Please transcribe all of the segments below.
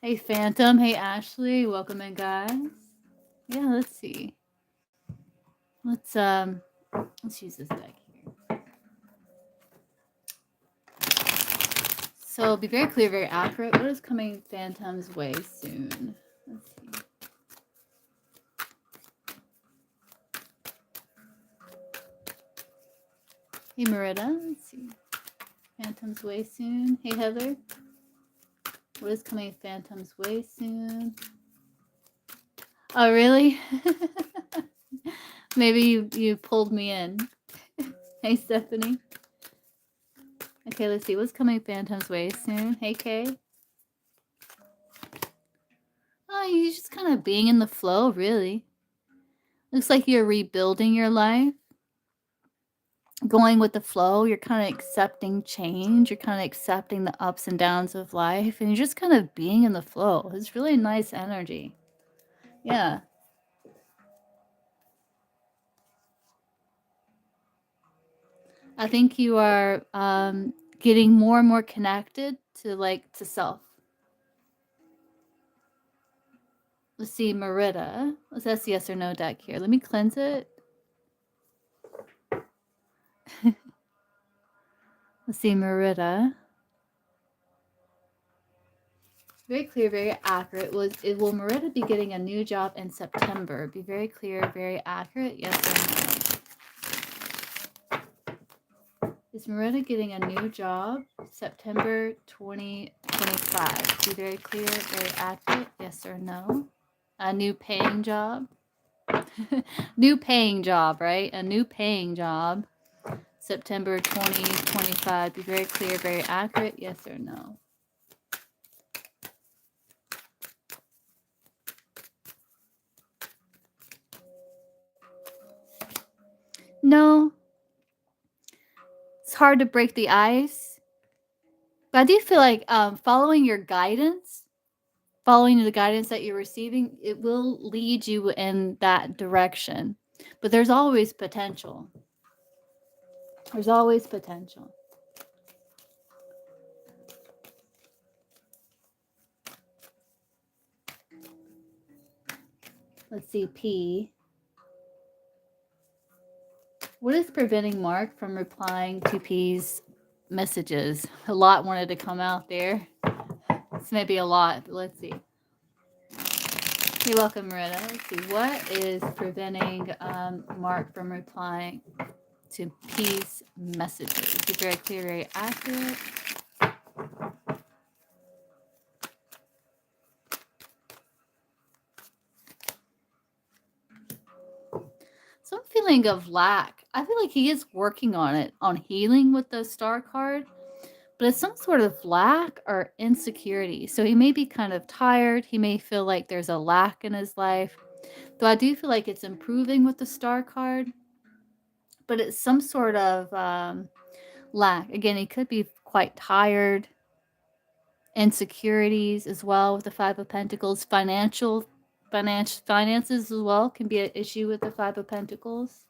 Hey, Phantom. Hey, Ashley. Welcome in, guys. Yeah, let's see. Let's use this deck here. So be very clear, very accurate. What is coming Phantom's way soon? Let's see. Hey, Merida. Let's see. Phantom's way soon. Hey, Heather. What is coming Phantom's way soon? Oh, really? Maybe you pulled me in. Hey, Stephanie. Okay, let's see. What's coming Phantom's way soon? Hey, Kay. Oh, you're just kind of being in the flow, really. Looks like you're rebuilding your life, going with the flow. You're kind of accepting change. You're kind of accepting the ups and downs of life, and you're just kind of being in the flow. It's really nice energy. Yeah. I think you are getting more and more connected to self. Let's see, Merida. Let's yes or no deck here. Let me cleanse it. Let's see, Merida. Very clear, very accurate. Will Merida be getting a new job in September? Be very clear, very accurate. Yes or no? Is Merida getting a new job September 2025? Be very clear, very accurate. Yes or no? A new paying job. New paying job, right? A new paying job. September 2025. Be very clear, very accurate. Yes or no? No. It's hard to break the ice. But I do feel like following your guidance, following the guidance that you're receiving, it will lead you in that direction. But there's always potential. There's always potential. Let's see, P. What is preventing Mark from replying to P's messages? A lot wanted to come out there. This may be a lot, but let's see. You're welcome, Marita. Let's see. What is preventing Mark from replying to P's messages? Be very clear, very accurate. Some feeling of lack. I feel like he is working on it, on healing with the star card, but it's some sort of lack or insecurity. So he may be kind of tired. He may feel like there's a lack in his life. Though I do feel like it's improving with the star card, but it's some sort of lack. Again, he could be quite tired. Insecurities as well with the Five of Pentacles. Finances as well can be an issue with the Five of Pentacles.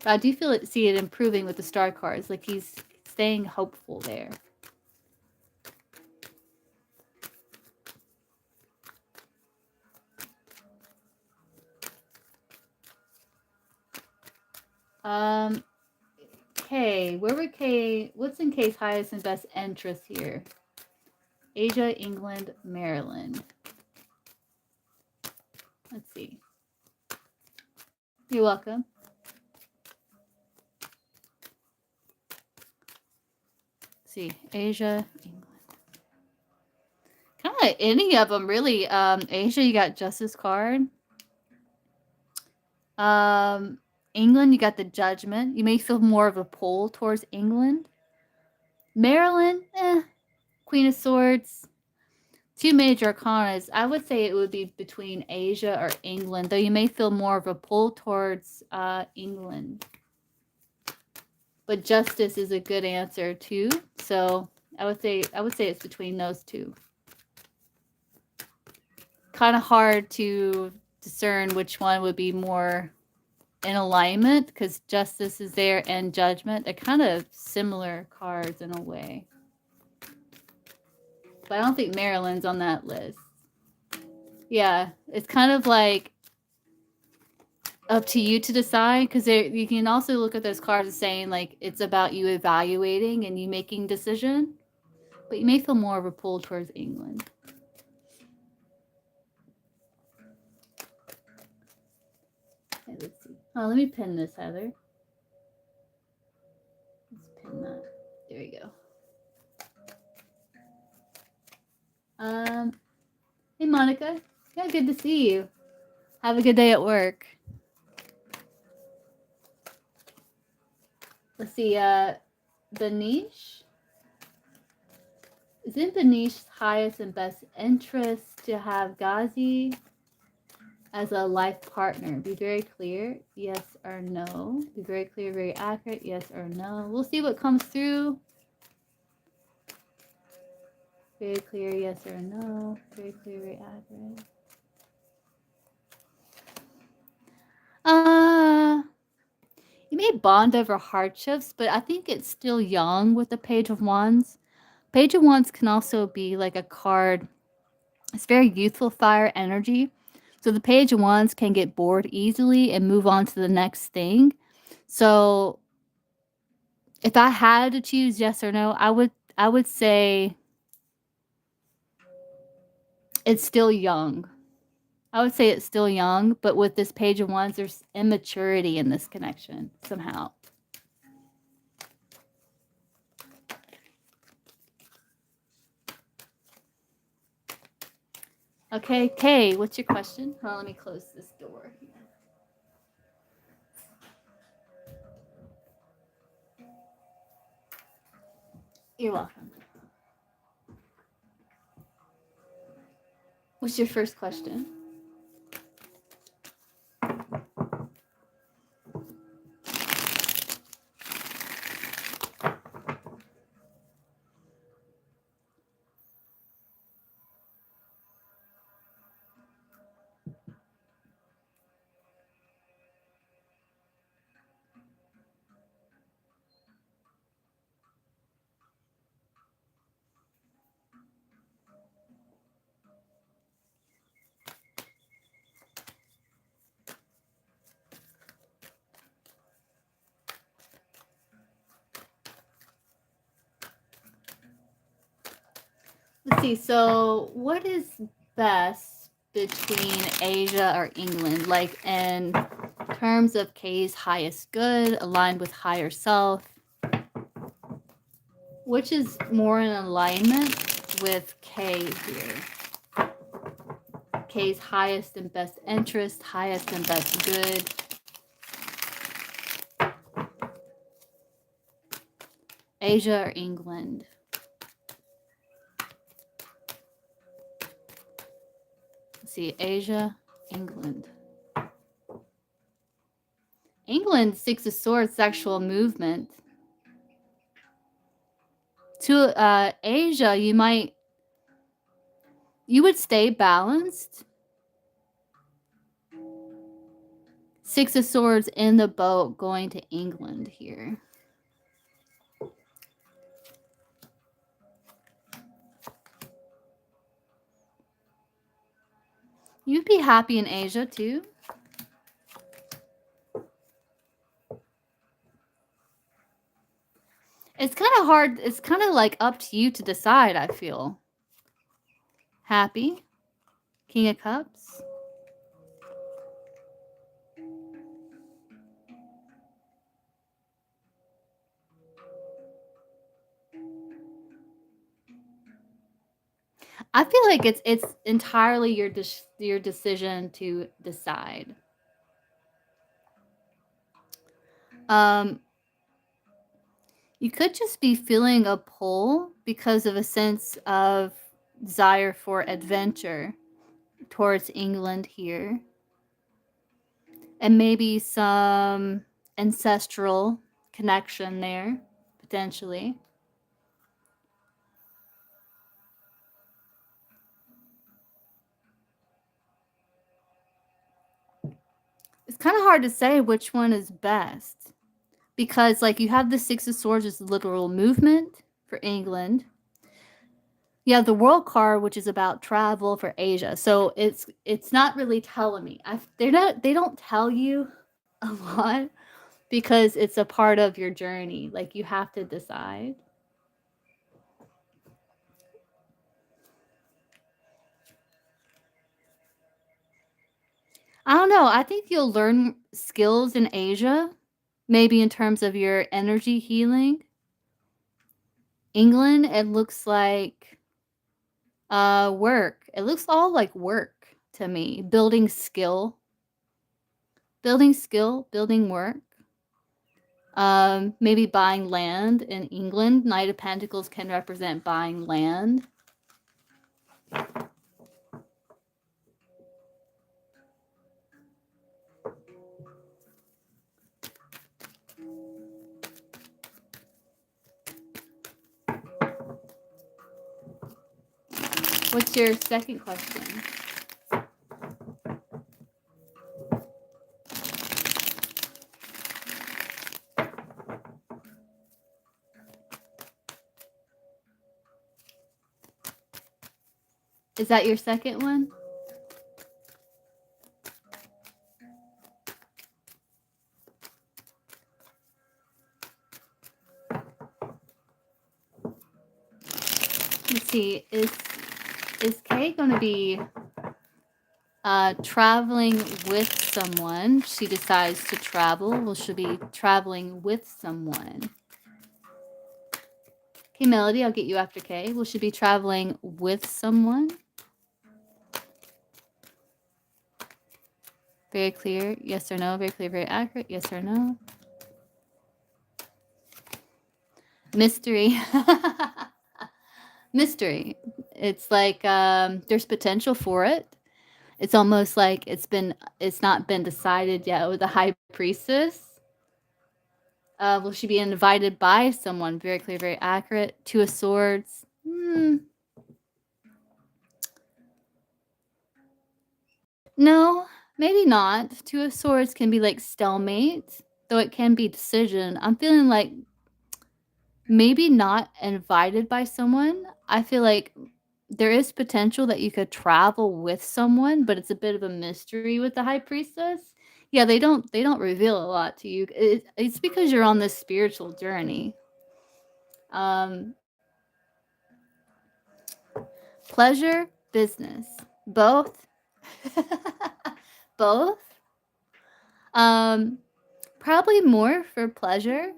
But I do see it improving with the star cards. Like he's staying hopeful there. K. What's in K's highest and best interest here? Asia, England, Maryland. Let's see. You're welcome. Let's see. Asia, England. Kind of any of them, really. Asia, you got Justice card. England, you got the Judgment. You may feel more of a pull towards England. Maryland, Queen of Swords. Two major arcanas. I would say it would be between Asia or England, though you may feel more of a pull towards England. But Justice is a good answer too. So I would say it's between those two. Kind of hard to discern which one would be more in alignment because Justice is there and Judgment. They're kind of similar cards in a way. But I don't think Maryland's on that list. Yeah, it's kind of like up to you to decide, because you can also look at those cards as saying like it's about you evaluating and you making decision, but you may feel more of a pull towards England. Okay, let's see. Oh, let me pin this, Heather. Let's pin that. There you go. Hey Monica. Yeah, good to see you. Have a good day at work. Let's see, Benish. Is in Benish's highest and best interest to have Ghazi as a life partner? Be very clear, yes or no. Be very clear, very accurate, yes or no. We'll see what comes through. Very clear, yes or no. Very clear, very accurate. You may bond over hardships, but I think it's still young with the Page of Wands. Page of Wands can also be like a card. It's very youthful fire energy. So the Page of Wands can get bored easily and move on to the next thing. So if I had to choose yes or no, I would say it's still young. I would say it's still young, but with this Page of Wands, there's immaturity in this connection somehow. Okay, Kay, what's your question? Hold on, let me close this door. You're welcome. What's your first question? Let's see. So, what is best between Asia or England? Like in terms of K's highest good, aligned with higher self, which is more in alignment with K here? K's highest and best interest, highest and best good. Asia or England? Let's see, Asia, England. England, Six of Swords, sexual movement. To Asia, you would stay balanced. Six of Swords in the boat going to England here. You'd be happy in Asia too. It's kind of hard. It's kind of like up to you to decide, I feel. Happy. King of Cups. I feel like it's entirely your decision to decide. You could just be feeling a pull because of a sense of desire for adventure towards England here. And maybe some ancestral connection there, potentially. It's kind of hard to say which one is best. Because, like, you have the Six of Swords as literal movement for England. Yeah, the World card, which is about travel for Asia. So it's not really telling me. They don't tell you a lot because it's a part of your journey. Like you have to decide. I don't know. I think you'll learn skills in Asia, maybe in terms of your energy healing. England, it looks like work. It looks all like work to me. Building work. Maybe buying land in England. Knight of Pentacles can represent buying land. What's your second question? Is that your second one? Let's see. Is Kay going to be traveling with someone? She decides to travel. Well, she'll be traveling with someone. Okay, Melody, I'll get you after Kay. Will she be traveling with someone? Very clear, yes or no. Very clear, very accurate, yes or no. Mystery. Mystery. It's like there's potential for it. It's almost like it's not been decided yet with the High Priestess. Will she be invited by someone? Very clear, very accurate. Two of Swords. No, maybe not. Two of Swords can be like stalemate, though it can be decision. I'm feeling like maybe not invited by someone. I feel like there is potential that you could travel with someone, but it's a bit of a mystery with the High Priestess. Yeah, they don't reveal a lot to you. It's because you're on this spiritual journey. Pleasure, business, both. Both. Probably more for pleasure,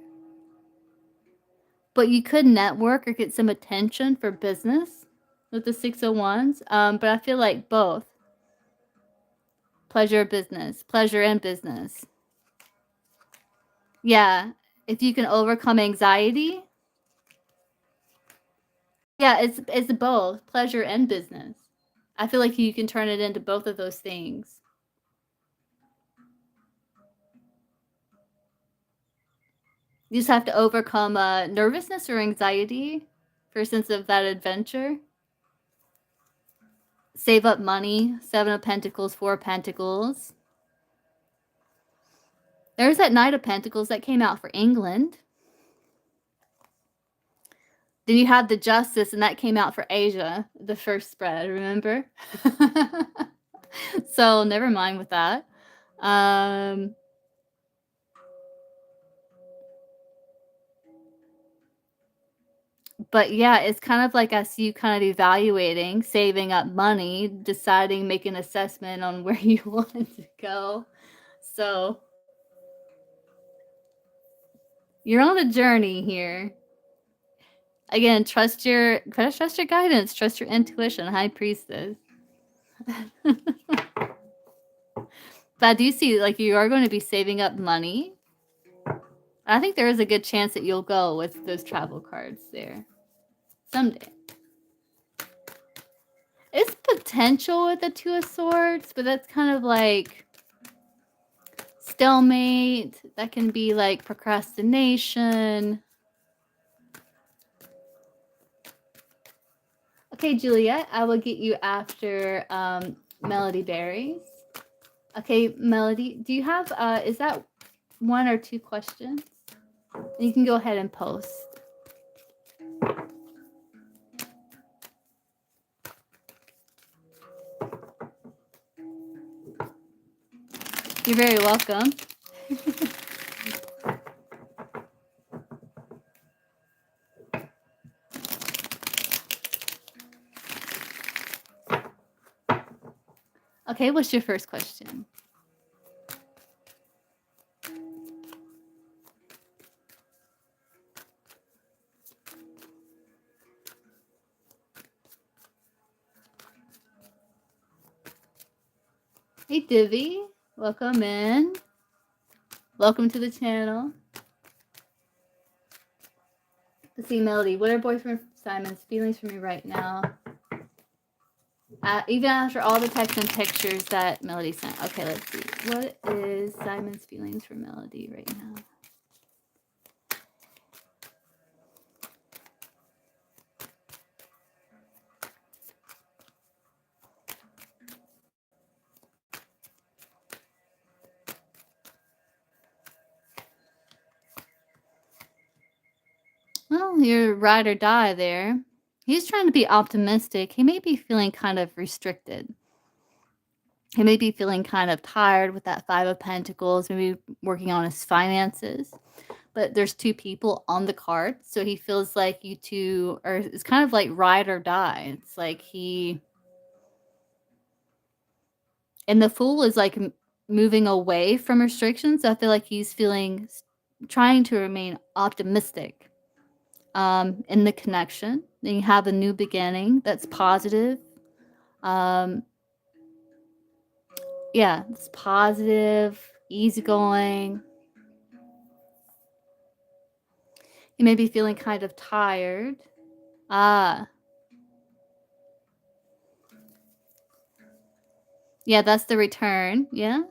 but you could network or get some attention for business with the Six of Wands. But I feel like both. Pleasure and business. Yeah, if you can overcome anxiety. Yeah, it's both pleasure and business. I feel like you can turn it into both of those things. You just have to overcome nervousness or anxiety for a sense of that adventure. Save up money. 7 of Pentacles, 4 of Pentacles. There's that Knight of Pentacles that came out for England. Then you had the Justice, and that came out for Asia, the first spread, remember? So never mind with that. But yeah, it's kind of like as you kind of evaluating, saving up money, deciding, make an assessment on where you want to go. So you're on a journey here. Again, trust your guidance, trust your intuition, High Priestess. But I do see like you are going to be saving up money. I think there is a good chance that you'll go with those travel cards there someday. It's potential with the Two of Swords, but that's kind of like stalemate. That can be like procrastination. Okay, Juliet, I will get you after Melody Berries. Okay, Melody, do you have, is that 1 or 2 questions? You can go ahead and post. You're very welcome. Okay, what's your first question? Hey, Divi. Welcome in. Welcome to the channel. Let's see, Melody. What are boyfriend Simon's feelings for me right now? Even after all the texts and pictures that Melody sent. Okay, let's see. What is Simon's feelings for Melody right now? Well, you're ride or die there. He's trying to be optimistic. He may be feeling kind of restricted. He may be feeling kind of tired with that Five of Pentacles, maybe working on his finances. But there's two people on the card, so he feels like you two are, it's kind of like ride or die. It's like and the Fool is like moving away from restrictions. I feel like he's trying to remain optimistic in the connection. Then you have a new beginning that's positive. Yeah, it's positive, easygoing. You may be feeling kind of tired. Yeah, that's the return. Yeah.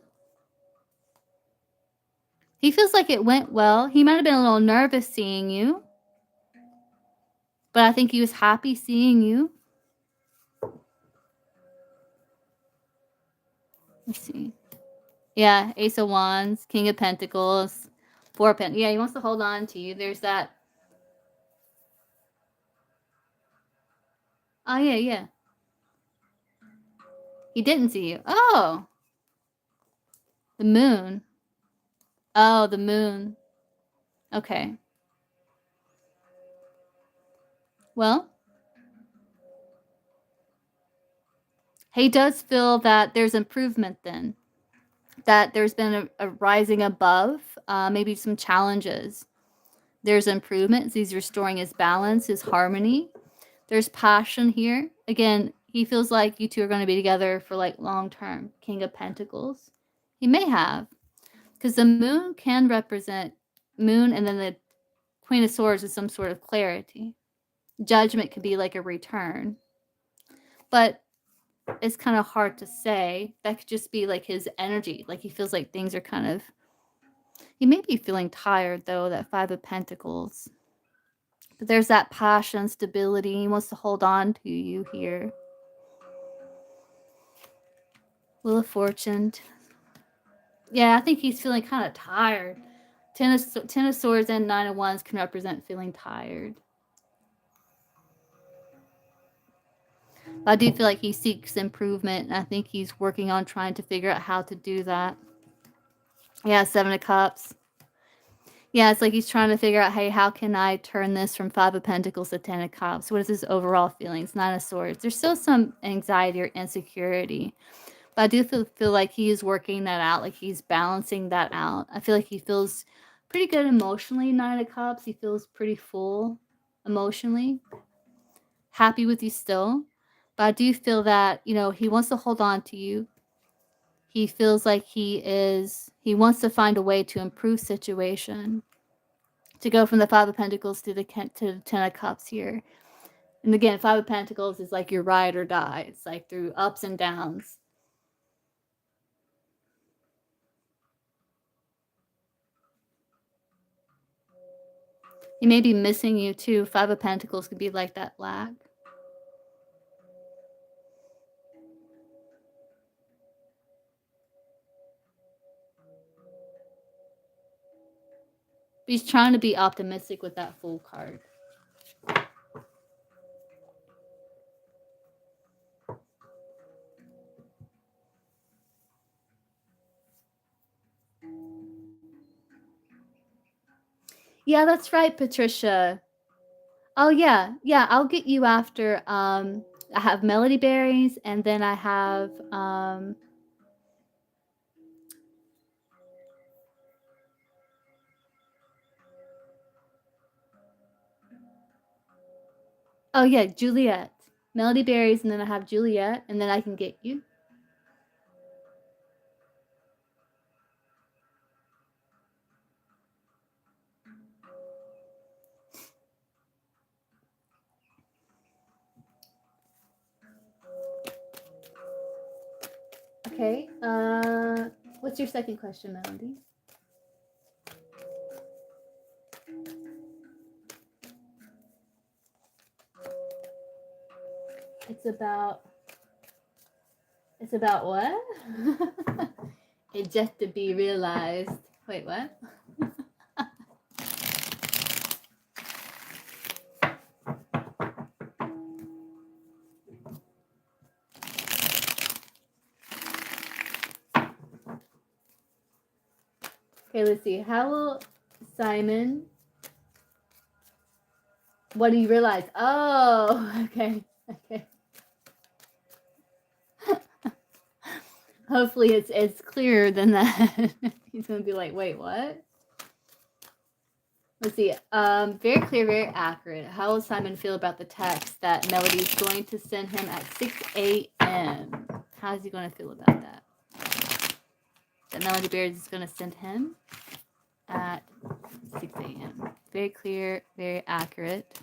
He feels like it went well. He might have been a little nervous seeing you, but I think he was happy seeing you. Let's see. Yeah, Ace of Wands, King of Pentacles, Four of Pentacles. Yeah, he wants to hold on to you. There's that. Oh, yeah, yeah. He didn't see you. Oh. The moon. Oh, the moon. Okay. Well, he does feel that there's improvement then. That there's been a rising above, maybe some challenges. There's improvement. He's restoring his balance, his harmony. There's passion here. Again, he feels like you two are going to be together for like long term. King of Pentacles. He may have. Because the moon can represent moon, and then the Queen of Swords is some sort of clarity. Judgment could be like a return. But it's kind of hard to say. That could just be like his energy. Like he feels like things are kind of... He may be feeling tired, though, that Five of Pentacles. But there's that passion, stability. He wants to hold on to you here. Wheel of Fortune. Yeah, I think he's feeling kind of tired. Ten of Swords and Nine of Wands can represent feeling tired. But I do feel like he seeks improvement, and I think he's working on trying to figure out how to do that. Yeah, Seven of Cups. Yeah, it's like he's trying to figure out, hey, how can I turn this from Five of Pentacles to Ten of Cups? What is his overall feelings? Nine of Swords. There's still some anxiety or insecurity. But I do feel like he is working that out. Like he's balancing that out. I feel like he feels pretty good emotionally, Nine of Cups. He feels pretty full emotionally. Happy with you still. But I do feel that, you know, he wants to hold on to you. He feels like he wants to find a way to improve situation. To go from the Five of Pentacles to the Ten of Cups here. And again, Five of Pentacles is like your ride or die. It's like through ups and downs. He may be missing you too. Five of Pentacles could be like that lack. He's trying to be optimistic with that Fool card. Yeah, that's right, Patricia. Oh yeah, yeah. I'll get you after. I have melody berries, and then I have oh yeah, Juliet. Melody berries, and then I have Juliet, and then I can get you. Okay. What's your second question, Melody? It's about. It's about what? It's just to be realized. Wait, what? Okay, let's see. How will Simon? What do you realize? Oh, okay, okay. Hopefully, it's clearer than that. He's gonna be like, wait, what? Let's see. Very clear, very accurate. How will Simon feel about the text that Melody is going to send him at 6 a.m.? How's he going to feel about that? That Melody Bears is going to send him at 6 a.m. Very clear, very accurate.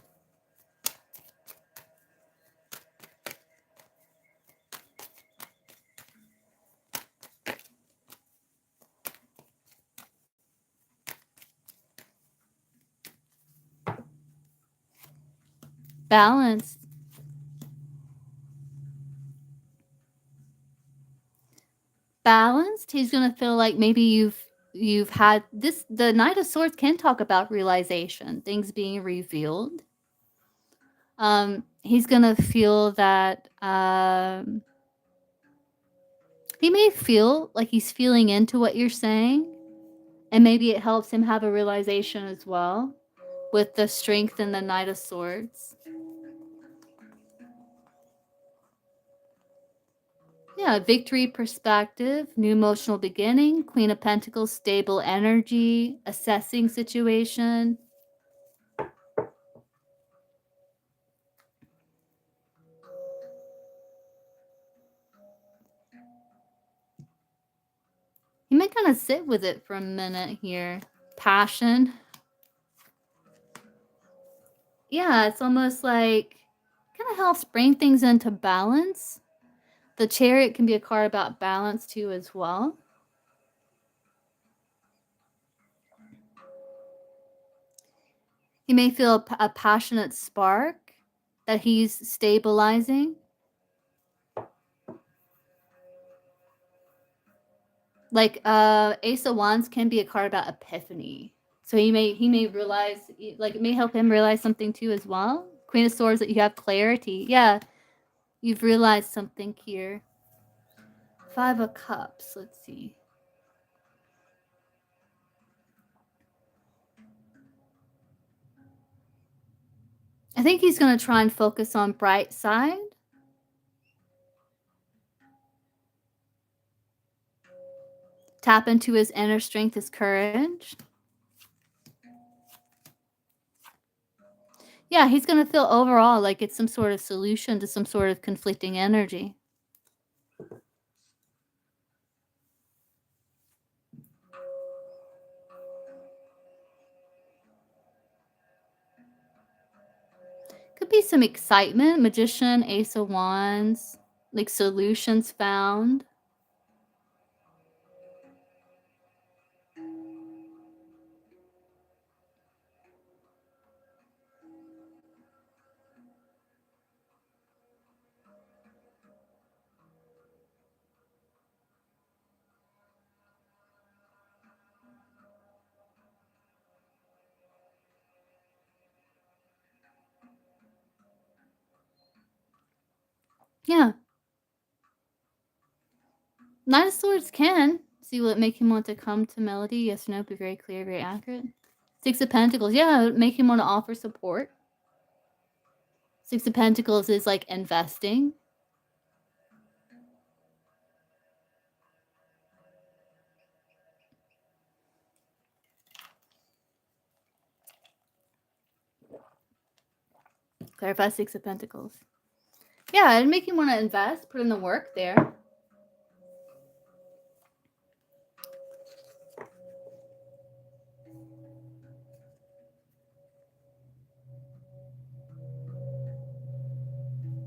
Balanced. Balanced. He's going to feel like maybe you've had this. The Knight of Swords can talk about realization, things being revealed. He's going to feel that he may feel like he's feeling into what you're saying, and maybe it helps him have a realization as well with the Strength and the Knight of Swords. Yeah, victory perspective, new emotional beginning, Queen of Pentacles, stable energy, assessing situation. You might kind of sit with it for a minute here. Passion. Yeah, it's almost like kind of helps bring things into balance. The Chariot can be a card about balance too as well. He may feel a passionate spark that he's stabilizing. Like Ace of Wands can be a card about epiphany. So he may realize, like, it may help him realize something too as well. Queen of Swords, that you have clarity. Yeah, you've realized something here. Five of Cups. Let's see. I think he's going to try and focus on bright side. Tap into his inner strength, his courage. Yeah, he's going to feel overall like it's some sort of solution to some sort of conflicting energy. Could be some excitement. Magician, Ace of Wands, like solutions found. Yeah. Knight of Swords can. See, will it make him want to come to Melody? Yes or no? Be very clear, very accurate. Six of Pentacles. Yeah, make him want to offer support. Six of Pentacles is like investing. Clarify Six of Pentacles. Yeah, it'd make him want to invest, put in the work there.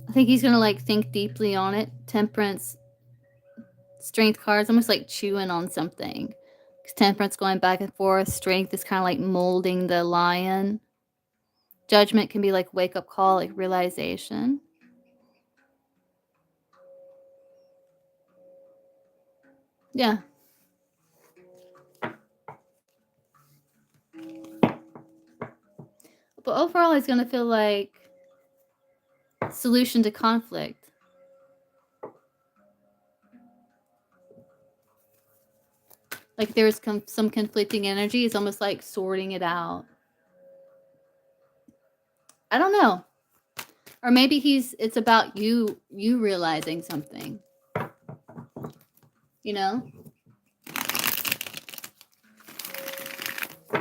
I think he's gonna like think deeply on it. Temperance, Strength cards, almost like chewing on something. Temperance going back and forth. Strength is kind of like molding the lion. Judgment can be like wake up call, like realization. Yeah. But overall, he's going to feel like solution to conflict. Like there's some conflicting energy. It's almost like sorting it out. I don't know. Or maybe it's about you realizing something. You know?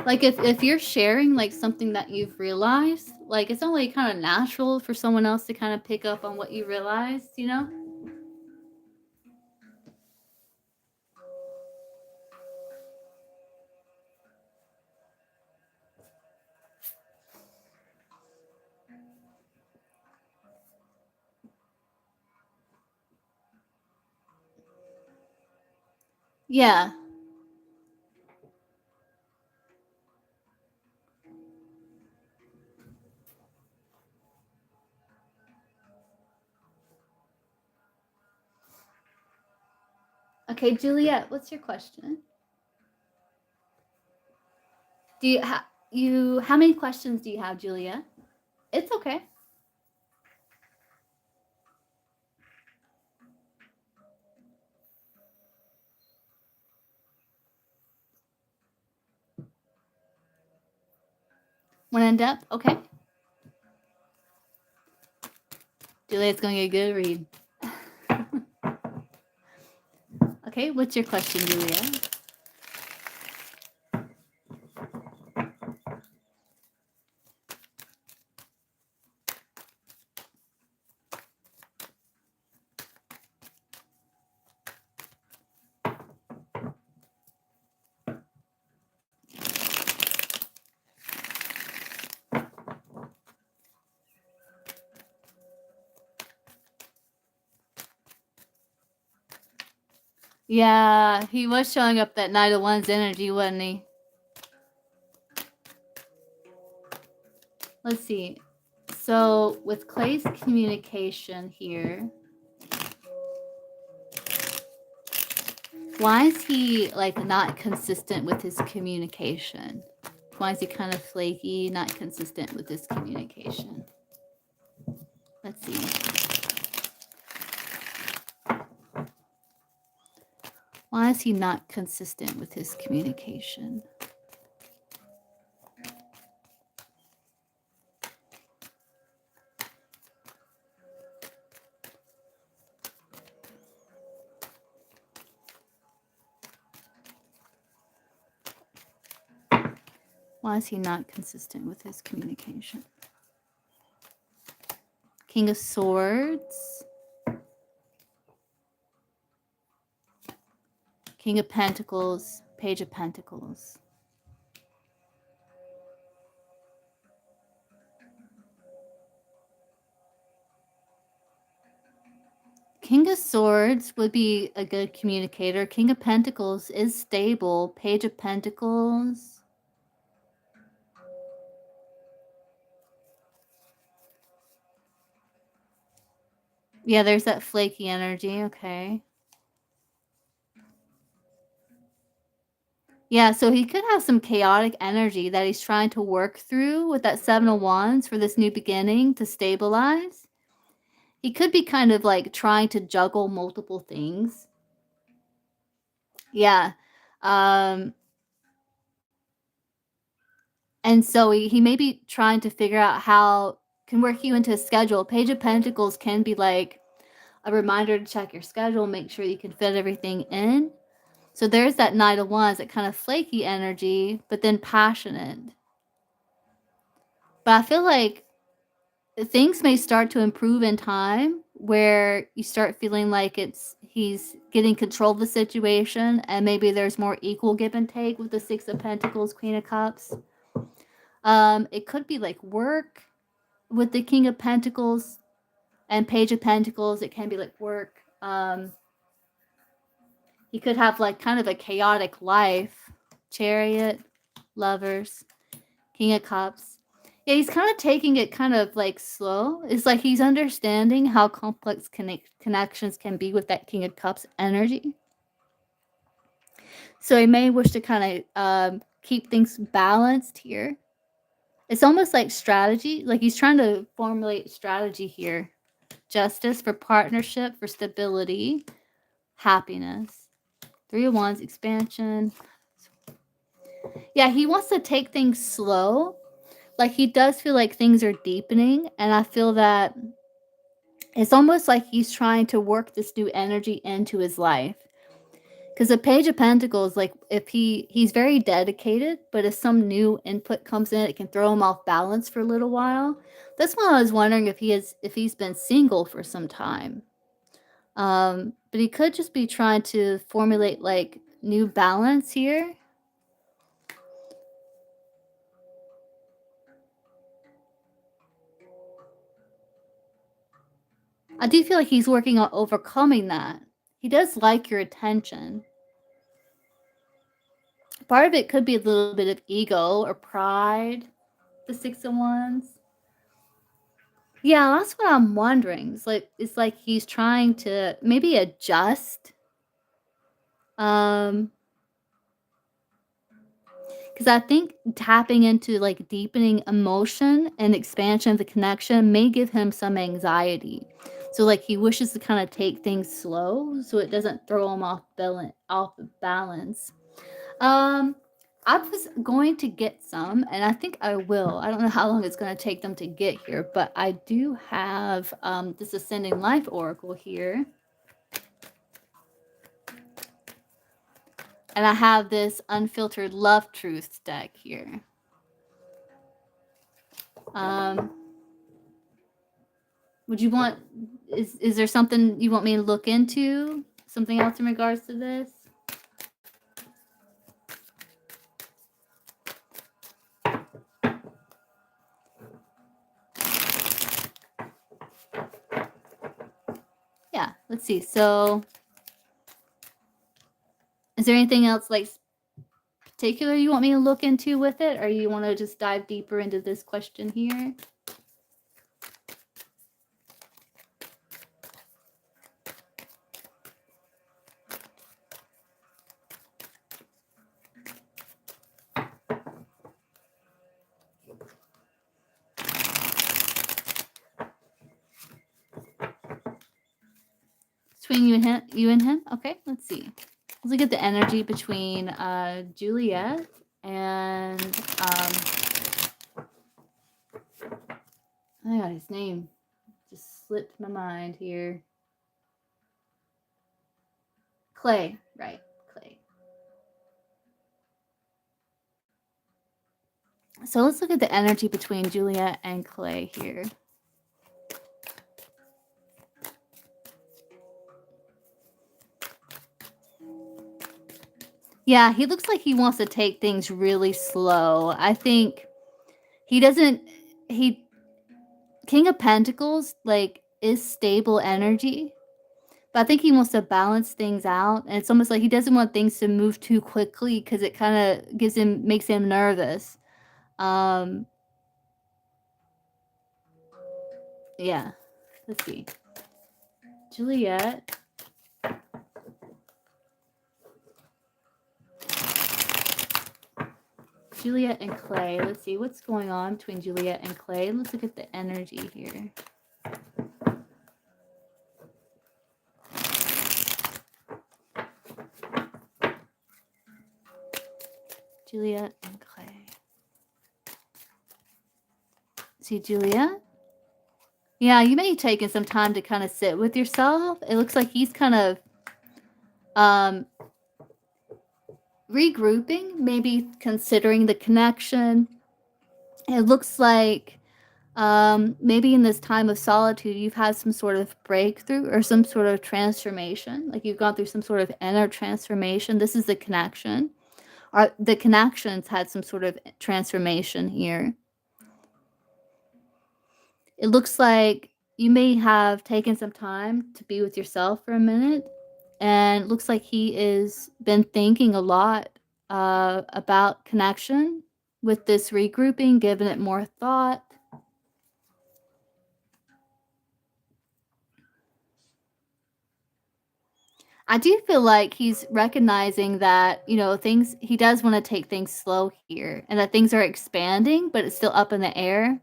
Like if you're sharing like something that you've realized, like it's only kind of natural for someone else to kind of pick up on what you realized, you know? Yeah. Okay, Juliet, what's your question? Do you how many questions do you have, Juliet? It's okay. Want to end up? Okay. Juliet's going to get a good read. Okay, what's your question, Juliet? Yeah, he was showing up that Knight of Wands energy, wasn't he? Let's see. So with Clay's communication here, why is he like not consistent with his communication? Why is he kind of flaky, not consistent with his communication? Let's see. Why is he not consistent with his communication? Why is he not consistent with his communication? King of Swords. King of Pentacles. Page of Pentacles. King of Swords would be a good communicator. King of Pentacles is stable. Page of Pentacles. Yeah, there's that flaky energy. Okay. Yeah, so he could have some chaotic energy that he's trying to work through with that Seven of Wands for this new beginning to stabilize. He could be kind of like trying to juggle multiple things. Yeah. And so he may be trying to figure out how can work you into a schedule. Page of Pentacles can be like a reminder to check your schedule, make sure you can fit everything in. So there's that Knight of Wands, that kind of flaky energy, but then passionate. But I feel like things may start to improve in time, where you start feeling like he's getting control of the situation, and maybe there's more equal give and take with the Six of Pentacles, Queen of Cups. It could be like work with the King of Pentacles and Page of Pentacles. It can be like work. He could have like kind of a chaotic life. Chariot, Lovers, King of Cups. Yeah, he's kind of taking it kind of like slow. It's like he's understanding how complex connections can be with that King of Cups energy. So he may wish to kind of keep things balanced here. It's almost like strategy. Like he's trying to formulate strategy here. Justice, for partnership, for stability, happiness. Three of Wands, expansion. Yeah, he wants to take things slow. Like he does feel like things are deepening, and I feel that it's almost like he's trying to work this new energy into his life. Because the Page of Pentacles, like if he's very dedicated, but if some new input comes in, it can throw him off balance for a little while. That's why I was wondering if he's been single for some time. But he could just be trying to formulate like new balance here. I do feel like he's working on overcoming that. He does like your attention. Part of it could be a little bit of ego or pride, the Six of Wands. Yeah, that's what I'm wondering. It's like he's trying to maybe adjust. Because I think tapping into like deepening emotion and expansion of the connection may give him some anxiety. So like he wishes to kind of take things slow so it doesn't throw him off balance. I was going to get some, and I think I will. I don't know how long it's going to take them to get here, but I do have this Ascending Life Oracle here. And I have this Unfiltered Love Truths deck here. Would you want, is there something you want me to look into? Something else in regards to this? Yeah, let's see. So, is there anything else like particular you want me to look into with it, or you want to just dive deeper into this question here? Between you and him? Okay, let's see. Let's look at the energy between Juliet and oh god, his name just slipped my mind here. Clay, right? Clay. So let's look at the energy between Juliet and Clay here. Yeah, he looks like he wants to take things really slow. I think he doesn't, King of Pentacles, like, is stable energy. But I think he wants to balance things out. And it's almost like he doesn't want things to move too quickly because it kind of makes him nervous. Yeah. Let's see. Juliet. Juliet and Clay. Let's see what's going on between Juliet and Clay. Let's look at the energy here. Juliet and Clay. See, Julia? Yeah, you may be taking some time to kind of sit with yourself. It looks like he's kind of um, regrouping, maybe considering the connection. It looks like maybe in this time of solitude, you've had some sort of breakthrough or some sort of transformation. Like you've gone through some sort of inner transformation. This is the connection. Or the connections had some sort of transformation here. It looks like you may have taken some time to be with yourself for a minute, and it looks like he is been thinking a lot about connection with this regrouping, giving it more thought. I do feel like he's recognizing that, things he does want to take things slow here and that things are expanding, but it's still up in the air.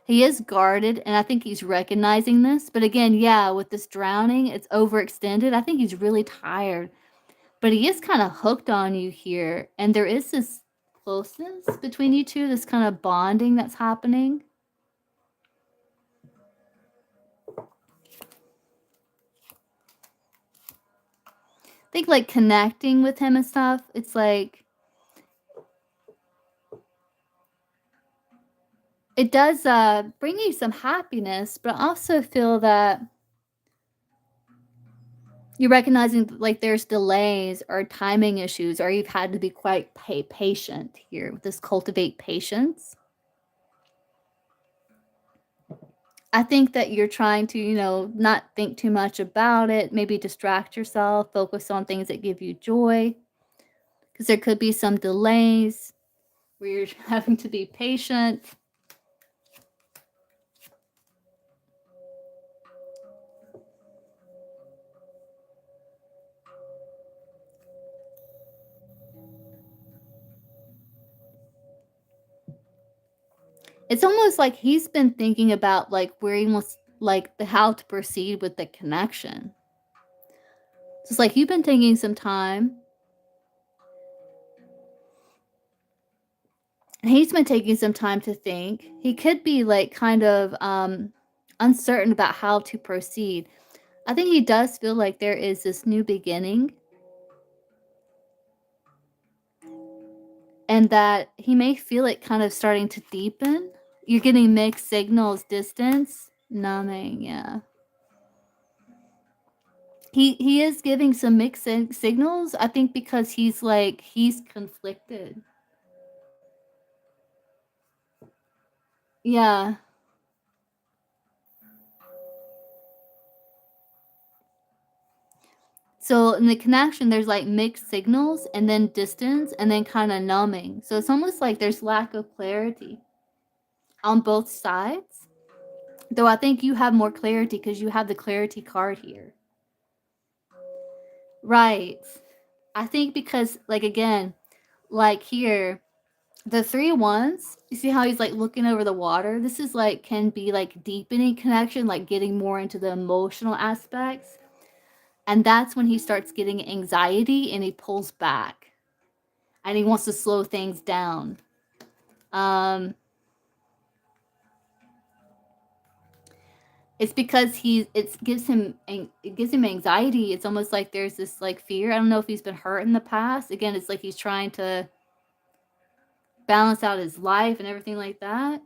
He is guarded, and I think he's recognizing this. But again, yeah, with this drowning, it's overextended. I think he's really tired, but he is kind of hooked on you here. And there is this closeness between you two, this kind of bonding that's happening. I think like connecting with him and stuff, it's like it does bring you some happiness, but I also feel that you're recognizing like there's delays or timing issues, or you've had to be quite patient here with this cultivate patience. I think that you're trying to, not think too much about it, maybe distract yourself, focus on things that give you joy, because there could be some delays where you're having to be patient. It's almost like he's been thinking about like where he wants like the how to proceed with the connection. So it's like you've been taking some time. He's been taking some time to think. He could be like kind of uncertain about how to proceed. I think he does feel like there is this new beginning and that he may feel it kind of starting to deepen. You're getting mixed signals, distance, numbing, yeah. He is giving some mixed signals, I think because he's conflicted. Yeah. So in the connection, there's like mixed signals and then distance and then kind of numbing. So it's almost like there's lack of clarity on both sides. Though I think you have more clarity because you have the clarity card here. Right. I think because, like, again, like here, the 3 wands, you see how he's like looking over the water? This is like, can be like deepening connection, like getting more into the emotional aspects. And that's when he starts getting anxiety and he pulls back and he wants to slow things down. It's because it gives him anxiety. It's almost like there's this like fear. I don't know if he's been hurt in the past. Again, it's like he's trying to balance out his life and everything like that.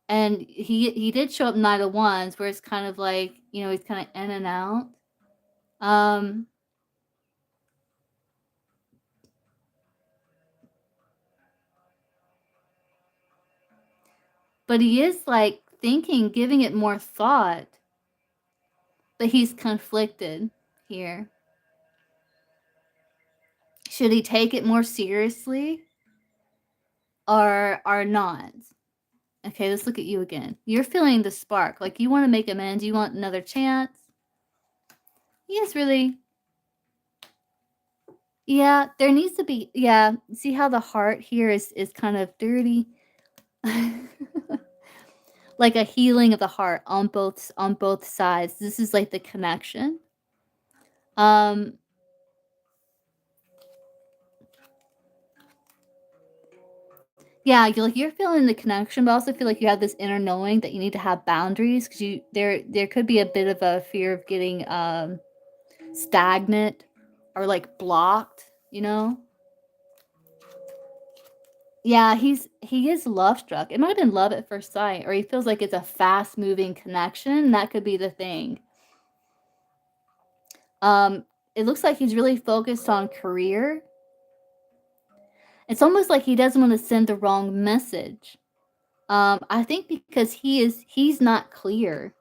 And he did show up Knight of Wands, where it's kind of like, he's kind of in and out. But he is like thinking, giving it more thought. But he's conflicted here. Should he take it more seriously or not? Okay, let's look at you again. You're feeling the spark. Like you want to make amends. You want another chance. Yes, really. Yeah, there needs to be. Yeah, see how the heart here is kind of dirty. Like a healing of the heart on both sides. This is like the connection. Um Yeah, you're feeling the connection, but I also feel like you have this inner knowing that you need to have boundaries because there could be a bit of a fear of getting stagnant or like blocked, you know? Yeah, he is love struck. It might have been love at first sight, or he feels like it's a fast moving connection. That could be the thing. It looks like he's really focused on career. It's almost like he doesn't want to send the wrong message. I think because he's not clear.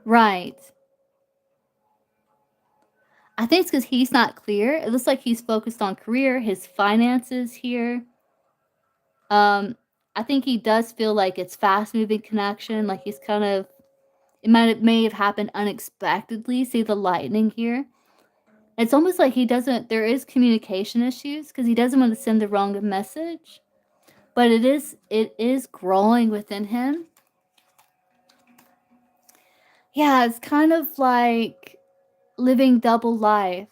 Right. I think it's because he's not clear. It looks like he's focused on career, his finances here. Um, I think he does feel like it's fast moving connection, like he's kind of it may have happened unexpectedly. See the lightning here? It's almost like he doesn't there is communication issues because he doesn't want to send the wrong message, but it is growing within him. Yeah, it's kind of like living double life.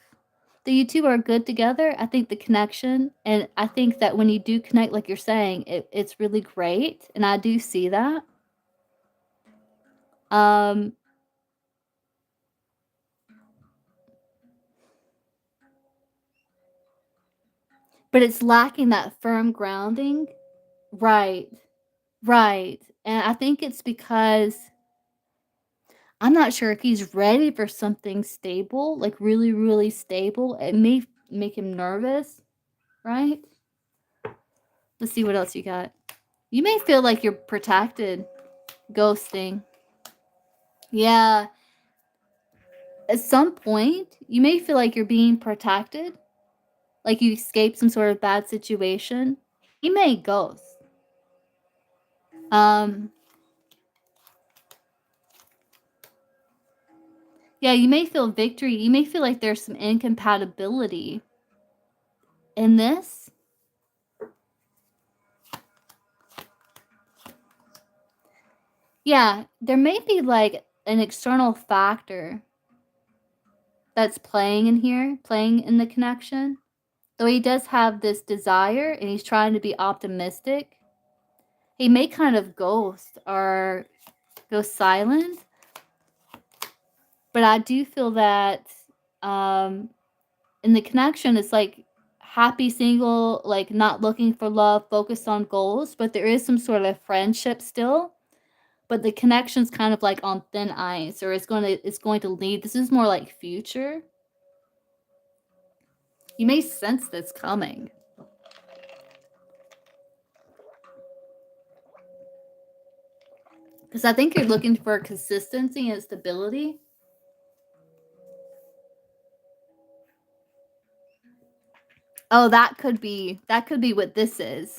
You two are good together. I think the connection, and I think that when you do connect, like you're saying, it's really great, and I do see that. Um, but it's lacking that firm grounding. Right, right, and I think it's because I'm not sure if he's ready for something stable, like really, really stable. It may make him nervous, right? Let's see what else you got. You may feel like you're protected, ghosting. Yeah, at some point, you may feel like you're being protected, like you escaped some sort of bad situation. He may ghost. Um, yeah, you may feel victory. You may feel like there's some incompatibility in this. Yeah, there may be like an external factor that's playing in here, playing in the connection. Though he does have this desire and he's trying to be optimistic, he may kind of ghost or go silent. But I do feel that in the connection, it's like happy single, like not looking for love, focused on goals, but there is some sort of friendship still. But the connection's kind of like on thin ice, or it's going to lead. This is more like future. You may sense this coming. Because I think you're looking for consistency and stability. Oh, that could be what this is.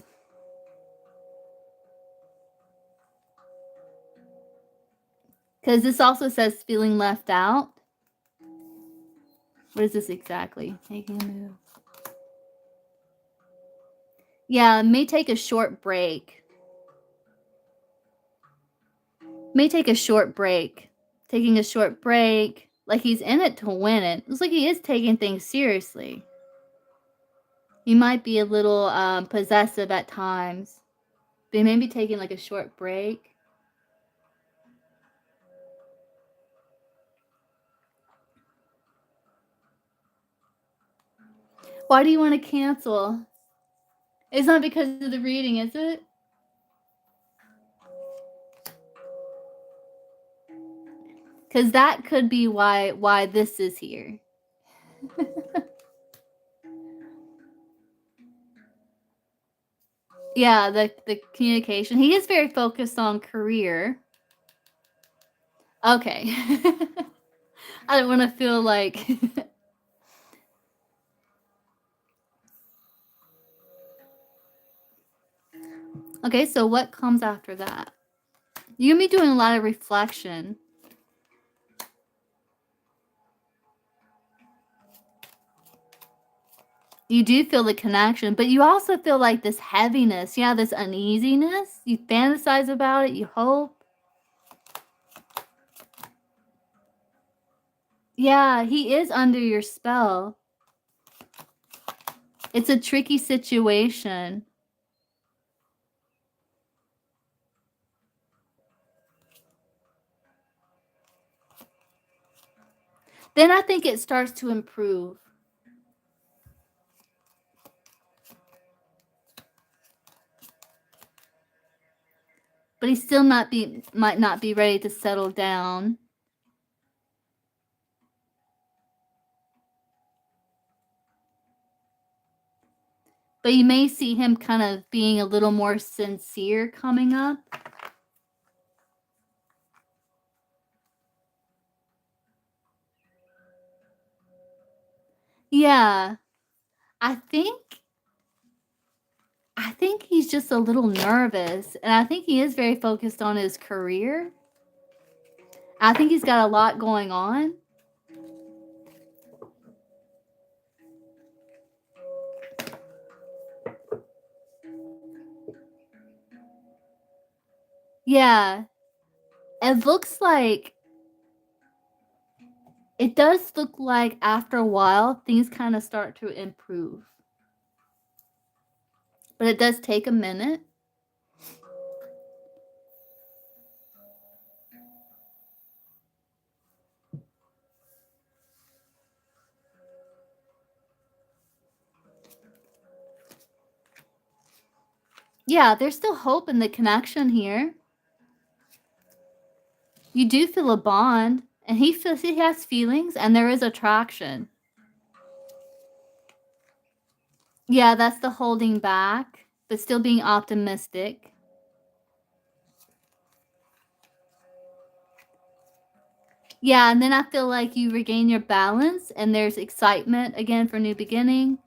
Because this also says feeling left out. What is this exactly? Taking a move. Yeah, may take a short break. May take a short break. Taking a short break. Like he's in it to win it. Looks like he is taking things seriously. He might be a little possessive at times. But he may be taking like a short break. Why do you want to cancel? It's not because of the reading, is it? Because that could be why this is here. Yeah, the communication. He is very focused on career. Okay. I don't want to feel like Okay, so what comes after that? You're gonna be doing a lot of reflection. You do feel the connection, but you also feel like this heaviness, yeah, this uneasiness. You fantasize about it, you hope. Yeah, he is under your spell. It's a tricky situation. Then I think it starts to improve. But he still might not be ready to settle down. But you may see him kind of being a little more sincere coming up. Yeah. I think he's just a little nervous, and I think he is very focused on his career. I think he's got a lot going on. Yeah. It looks like it does look like after a while things kind of start to improve. But it does take a minute. Yeah, there's still hope in the connection here. You do feel a bond, and he has feelings, and there is attraction. Yeah, that's the holding back, but still being optimistic. Yeah, and then I feel like you regain your balance, and there's excitement again for new beginning.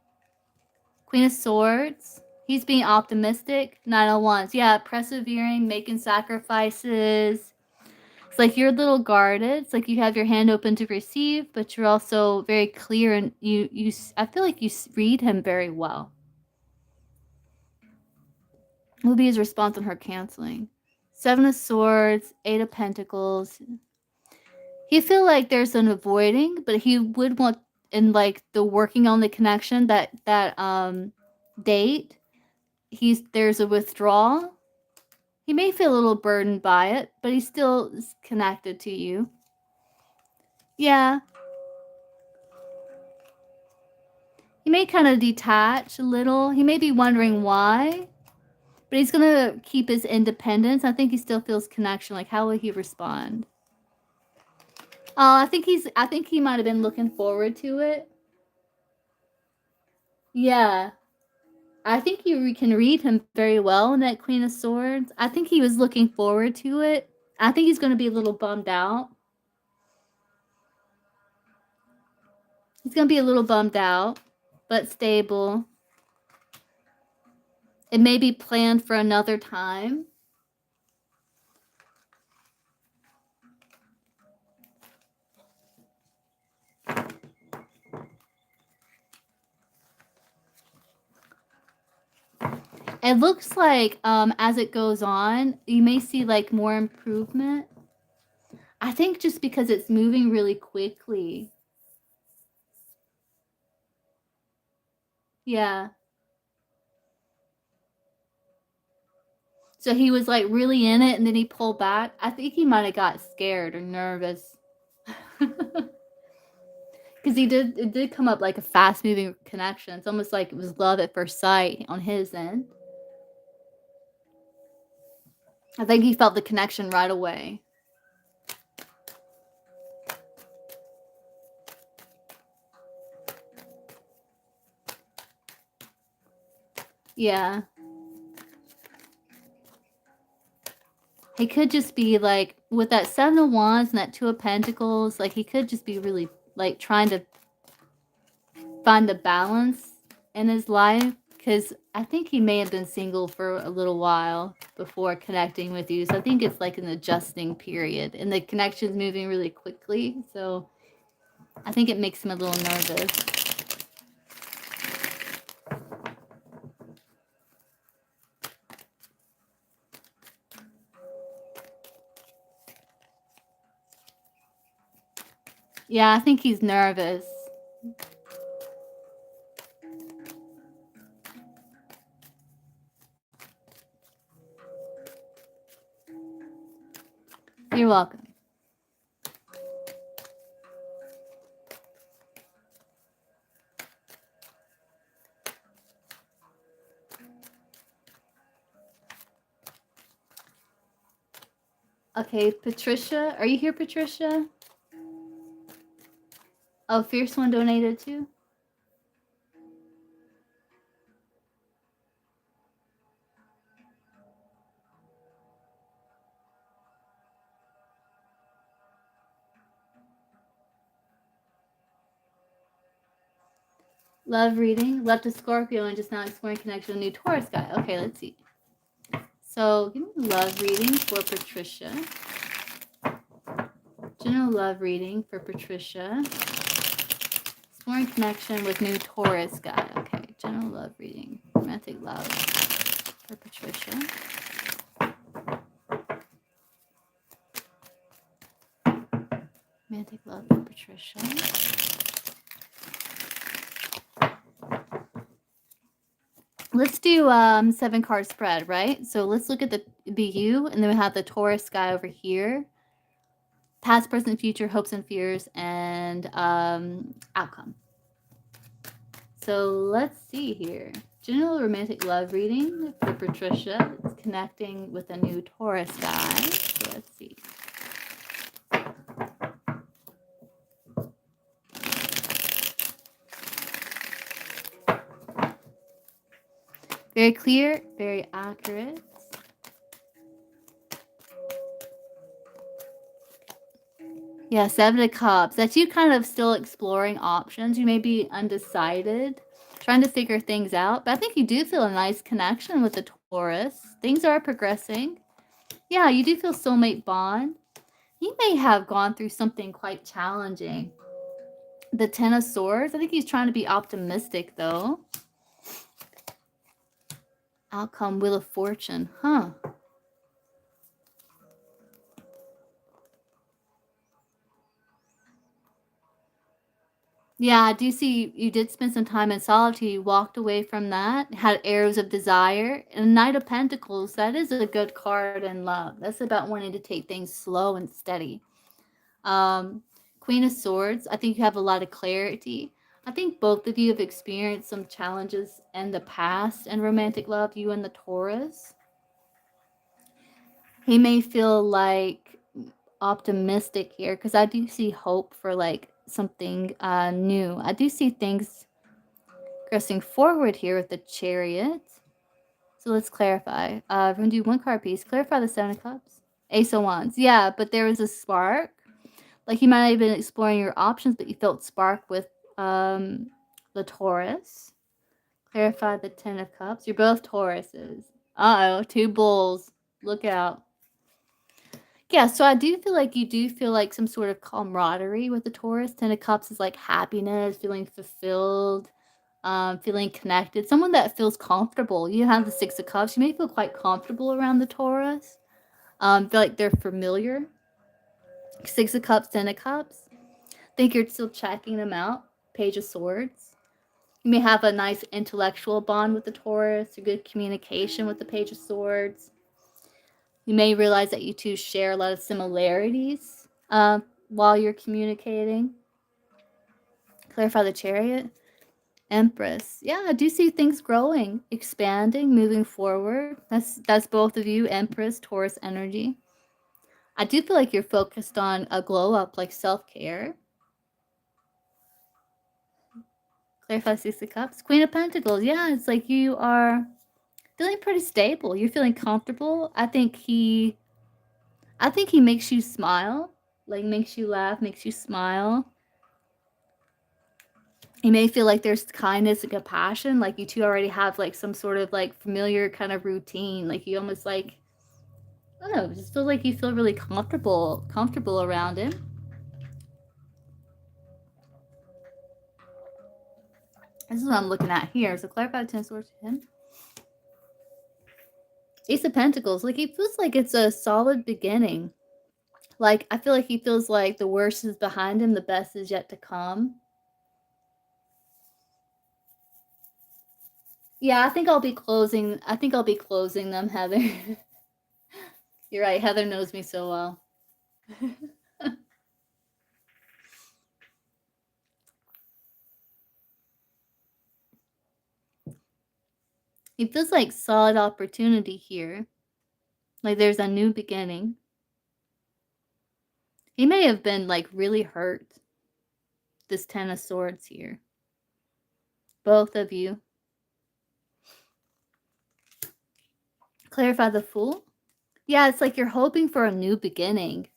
Queen of Swords. He's being optimistic. Nine of Wands. Yeah, persevering, making sacrifices. It's like you're a little guarded. It's like you have your hand open to receive, but you're also very clear, and I feel like you read him very well. What will be his response on her canceling? Seven of Swords, Eight of Pentacles. He feel like there's an avoiding, but he would want in like the working on the connection that date. There's a withdrawal. He may feel a little burdened by it, but he still is connected to you. Yeah. He may kind of detach a little. He may be wondering why, but he's gonna keep his independence. I think he still feels connection. Like, how will he respond? Oh, I think he might have been looking forward to it. Yeah. I think you can read him very well in that Queen of Swords. I think he was looking forward to it. I think he's going to be a little bummed out. He's going to be a little bummed out, but stable. It may be planned for another time. It looks like as it goes on, you may see like more improvement. I think just because it's moving really quickly. Yeah. So he was like really in it, and then he pulled back. I think he might have got scared or nervous. Because it did come up like a fast moving connection. It's almost like it was love at first sight on his end. I think he felt the connection right away. Yeah. He could just be like, with that Seven of Wands and that Two of Pentacles, like he could just be really like trying to find the balance in his life. Because I think he may have been single for a little while before connecting with you. So I think it's like an adjusting period. And the connection's moving really quickly. So I think it makes him a little nervous. Yeah, I think he's nervous. You're welcome. Okay, Patricia. Are you here, Patricia? Oh, Fierce One donated too? Love reading. Left a Scorpio and just now exploring connection with new Taurus guy. Okay, let's see. So, give me love reading for Patricia. General love reading for Patricia. Exploring connection with new Taurus guy. Okay, general love reading. Romantic love for Patricia. Romantic love for Patricia. Let's do 7-card spread, right? So let's look at the BU, and then we have the Taurus guy over here. Past, present, future, hopes and fears, and outcome. So let's see here. General romantic love reading for Patricia. It's connecting with a new Taurus guy. So let's see. Very clear, very accurate. Yeah, 7 of Cups. That's you kind of still exploring options. You may be undecided, trying to figure things out. But I think you do feel a nice connection with the Taurus. Things are progressing. Yeah, you do feel soulmate bond. He may have gone through something quite challenging. The 10 of Swords. I think he's trying to be optimistic, though. Outcome, Wheel of Fortune. Huh. Yeah, I do see you did spend some time in solitude. You walked away from that, had arrows of desire. And Knight of Pentacles, that is a good card in love. That's about wanting to take things slow and steady. Queen of Swords, I think you have a lot of clarity. I think both of you have experienced some challenges in the past in romantic love, you and the Taurus. He may feel like optimistic here because I do see hope for like something new. I do see things progressing forward here with the Chariot. So let's clarify. We're going to do one card piece. Clarify the 7 of Cups. Ace of Wands. Yeah, but there was a spark. Like you might have been exploring your options, but you felt spark with the Taurus. Clarify the 10 of Cups. You're both Tauruses. Uh-oh, 2 bulls. Look out. Yeah, so I do feel like you do feel like some sort of camaraderie with the Taurus. 10 of Cups is like happiness, feeling fulfilled, feeling connected. Someone that feels comfortable. You have the 6 of Cups. You may feel quite comfortable around the Taurus. Feel like they're familiar. 6 of Cups, 10 of Cups. Think you're still checking them out. Page of Swords. You may have a nice intellectual bond with the Taurus, a good communication with the Page of Swords. You may realize that you two share a lot of similarities while you're communicating. Clarify the Chariot. Empress. Yeah, I do see things growing, expanding, moving forward. That's both of you, Empress, Taurus energy. I do feel like you're focused on a glow up, like self-care. Clarify 6 of Cups. Queen of Pentacles. Yeah, it's like you are feeling pretty stable. You're feeling comfortable. I think he makes you smile, like makes you laugh, makes you smile. You may feel like there's kindness and compassion, like you two already have like some sort of like familiar kind of routine. Like you almost like, I don't know, just feel like you feel really comfortable around him. This is what I'm looking at here. So clarify the 10 of Swords to him. Ace of Pentacles, like he feels like it's a solid beginning. Like I feel like he feels like the worst is behind him, the best is yet to come. Yeah, I think I'll be closing them, Heather. You're right, Heather knows me so well. It feels like solid opportunity here. Like there's a new beginning. He may have been like really hurt. This Ten of Swords here. Both of you. Clarify the Fool. Yeah, it's like you're hoping for a new beginning.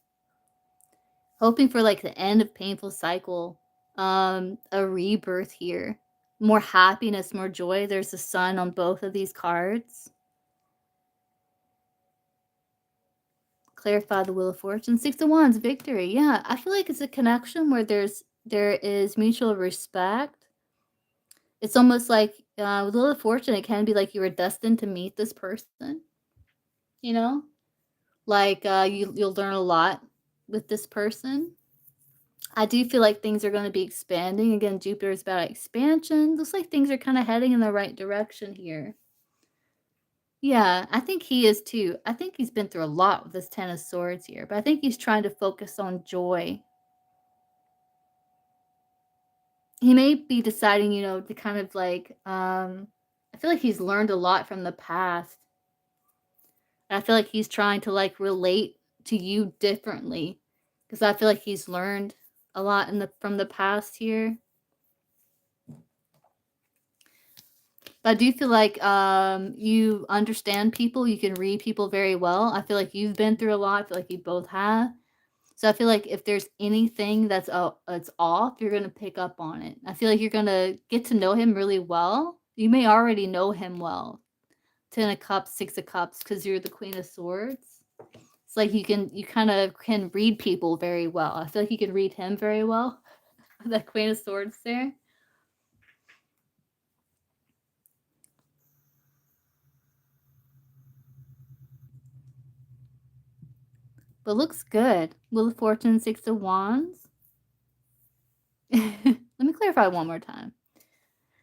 Hoping for like the end of painful cycle. A rebirth here. More happiness, more joy. There's the sun on both of these cards. Clarify the Wheel of Fortune. 6 of Wands, victory. Yeah, I feel like it's a connection where there is mutual respect. It's almost like with Wheel of Fortune, it can be like you were destined to meet this person. You know, like you'll learn a lot with this person. I do feel like things are going to be expanding. Again, Jupiter is about expansion. Looks like things are kind of heading in the right direction here. Yeah, I think he is too. I think he's been through a lot with this Ten of Swords here, but I think he's trying to focus on joy. He may be deciding, to kind of like, I feel like he's learned a lot from the past. I feel like he's trying to like relate to you differently because I feel like he's learned a lot from the past here. But I do feel like you understand people. You can read people very well. I feel like you've been through a lot. I feel like you both have. So I feel like if there's anything that's off, you're going to pick up on it. I feel like you're going to get to know him really well. You may already know him well. 10 of Cups, 6 of Cups, because you're the Queen of Swords. It's like you kind of can read people very well. I feel like you can read him very well. That Queen of Swords there. But looks good. Wheel of Fortune, 6 of Wands. Let me clarify one more time.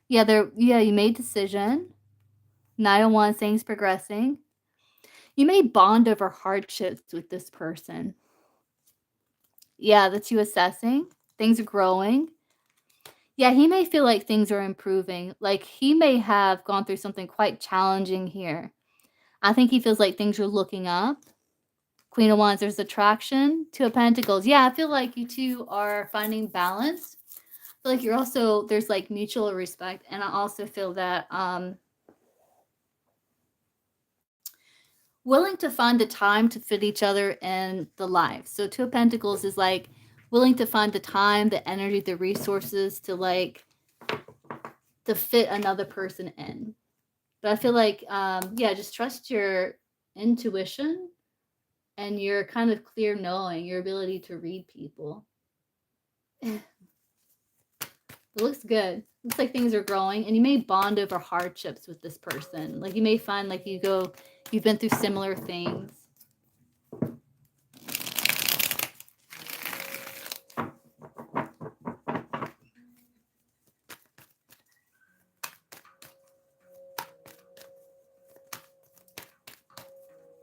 Yeah, you made decision. 9 of Wands, things progressing. You may bond over hardships with this person. Yeah, that's you assessing. Things are growing. Yeah, he may feel like things are improving. Like he may have gone through something quite challenging here. I think he feels like things are looking up. Queen of Wands, there's attraction. 2 of Pentacles. Yeah, I feel like you two are finding balance. I feel like you're also, there's like mutual respect. And I also feel that willing to find the time to fit each other in the life. So 2 of Pentacles is like willing to find the time, the energy, the resources to like to fit another person in. But I feel like yeah, just trust your intuition and your kind of clear knowing, your ability to read people. It looks good. Looks like things are growing, and you may bond over hardships with this person. Like you may find like you've been through similar things.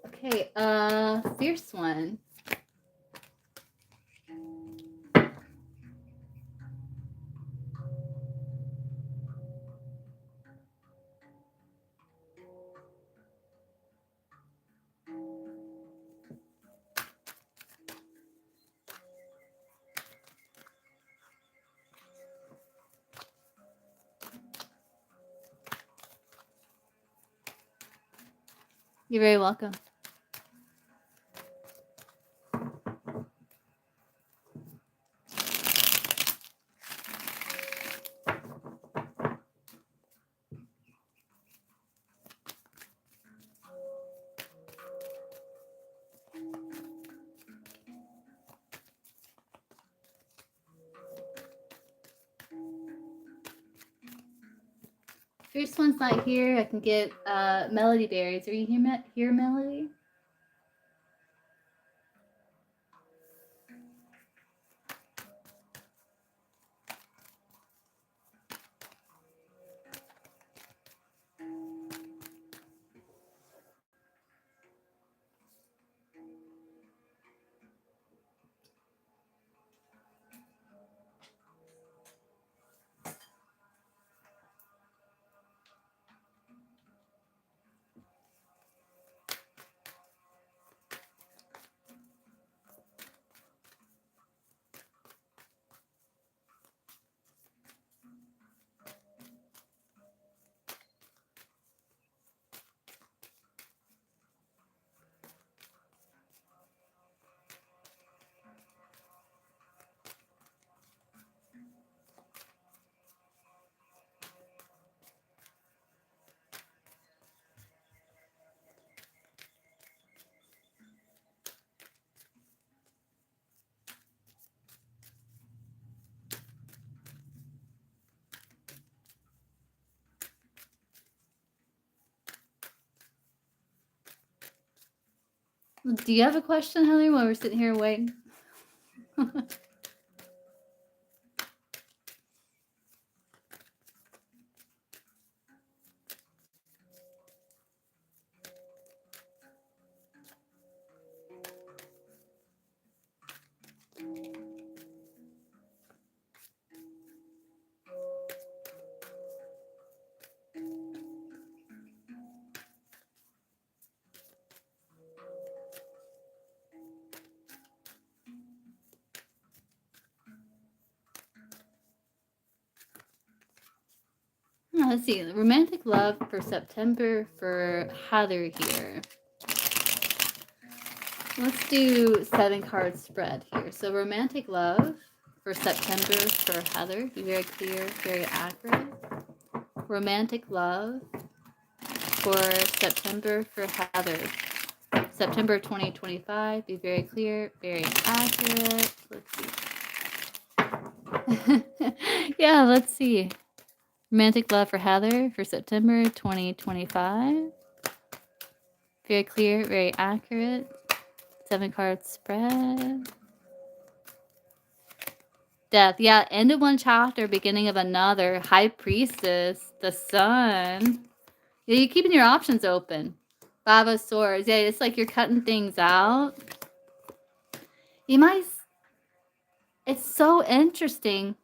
Okay, fierce one. You're very welcome. Fierce one's not here. I can get Melody Berries. Are you here, Melody? Do you have a question, Heather, while we're sitting here waiting? Let's see. Romantic love for September for Heather here. Let's do 7-card spread here. So romantic love for September for Heather. Be very clear, very accurate. Romantic love for September for Heather. September 2025. Be very clear, very accurate. Let's see. Yeah, let's see. Romantic love for Heather for September 2025. Very clear, very accurate. 7-card spread. Death. Yeah, end of one chapter, beginning of another. High Priestess. The Sun. Yeah, you're keeping your options open. 5 of Swords. Yeah, it's like you're cutting things out. You might... It's so interesting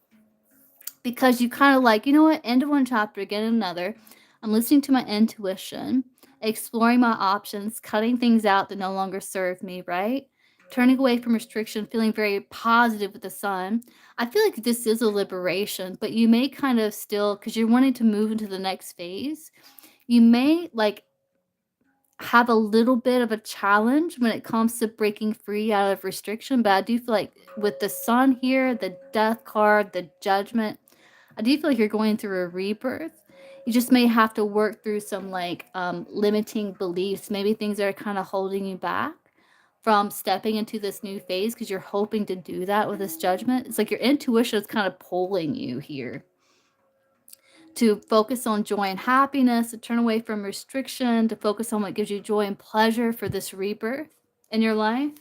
because you kind of like, you know what? End of one chapter, begin another. I'm listening to my intuition, exploring my options, cutting things out that no longer serve me, right? Turning away from restriction, feeling very positive with the Sun. I feel like this is a liberation, but you may kind of still, because you're wanting to move into the next phase, you may like have a little bit of a challenge when it comes to breaking free out of restriction. But I do feel like with the Sun here, the Death card, the Judgment, I do feel like you're going through a rebirth. You just may have to work through some like limiting beliefs, maybe things that are kind of holding you back from stepping into this new phase, because you're hoping to do that with this Judgment. It's like your intuition is kind of pulling you here to focus on joy and happiness, to turn away from restriction, to focus on what gives you joy and pleasure for this rebirth in your life.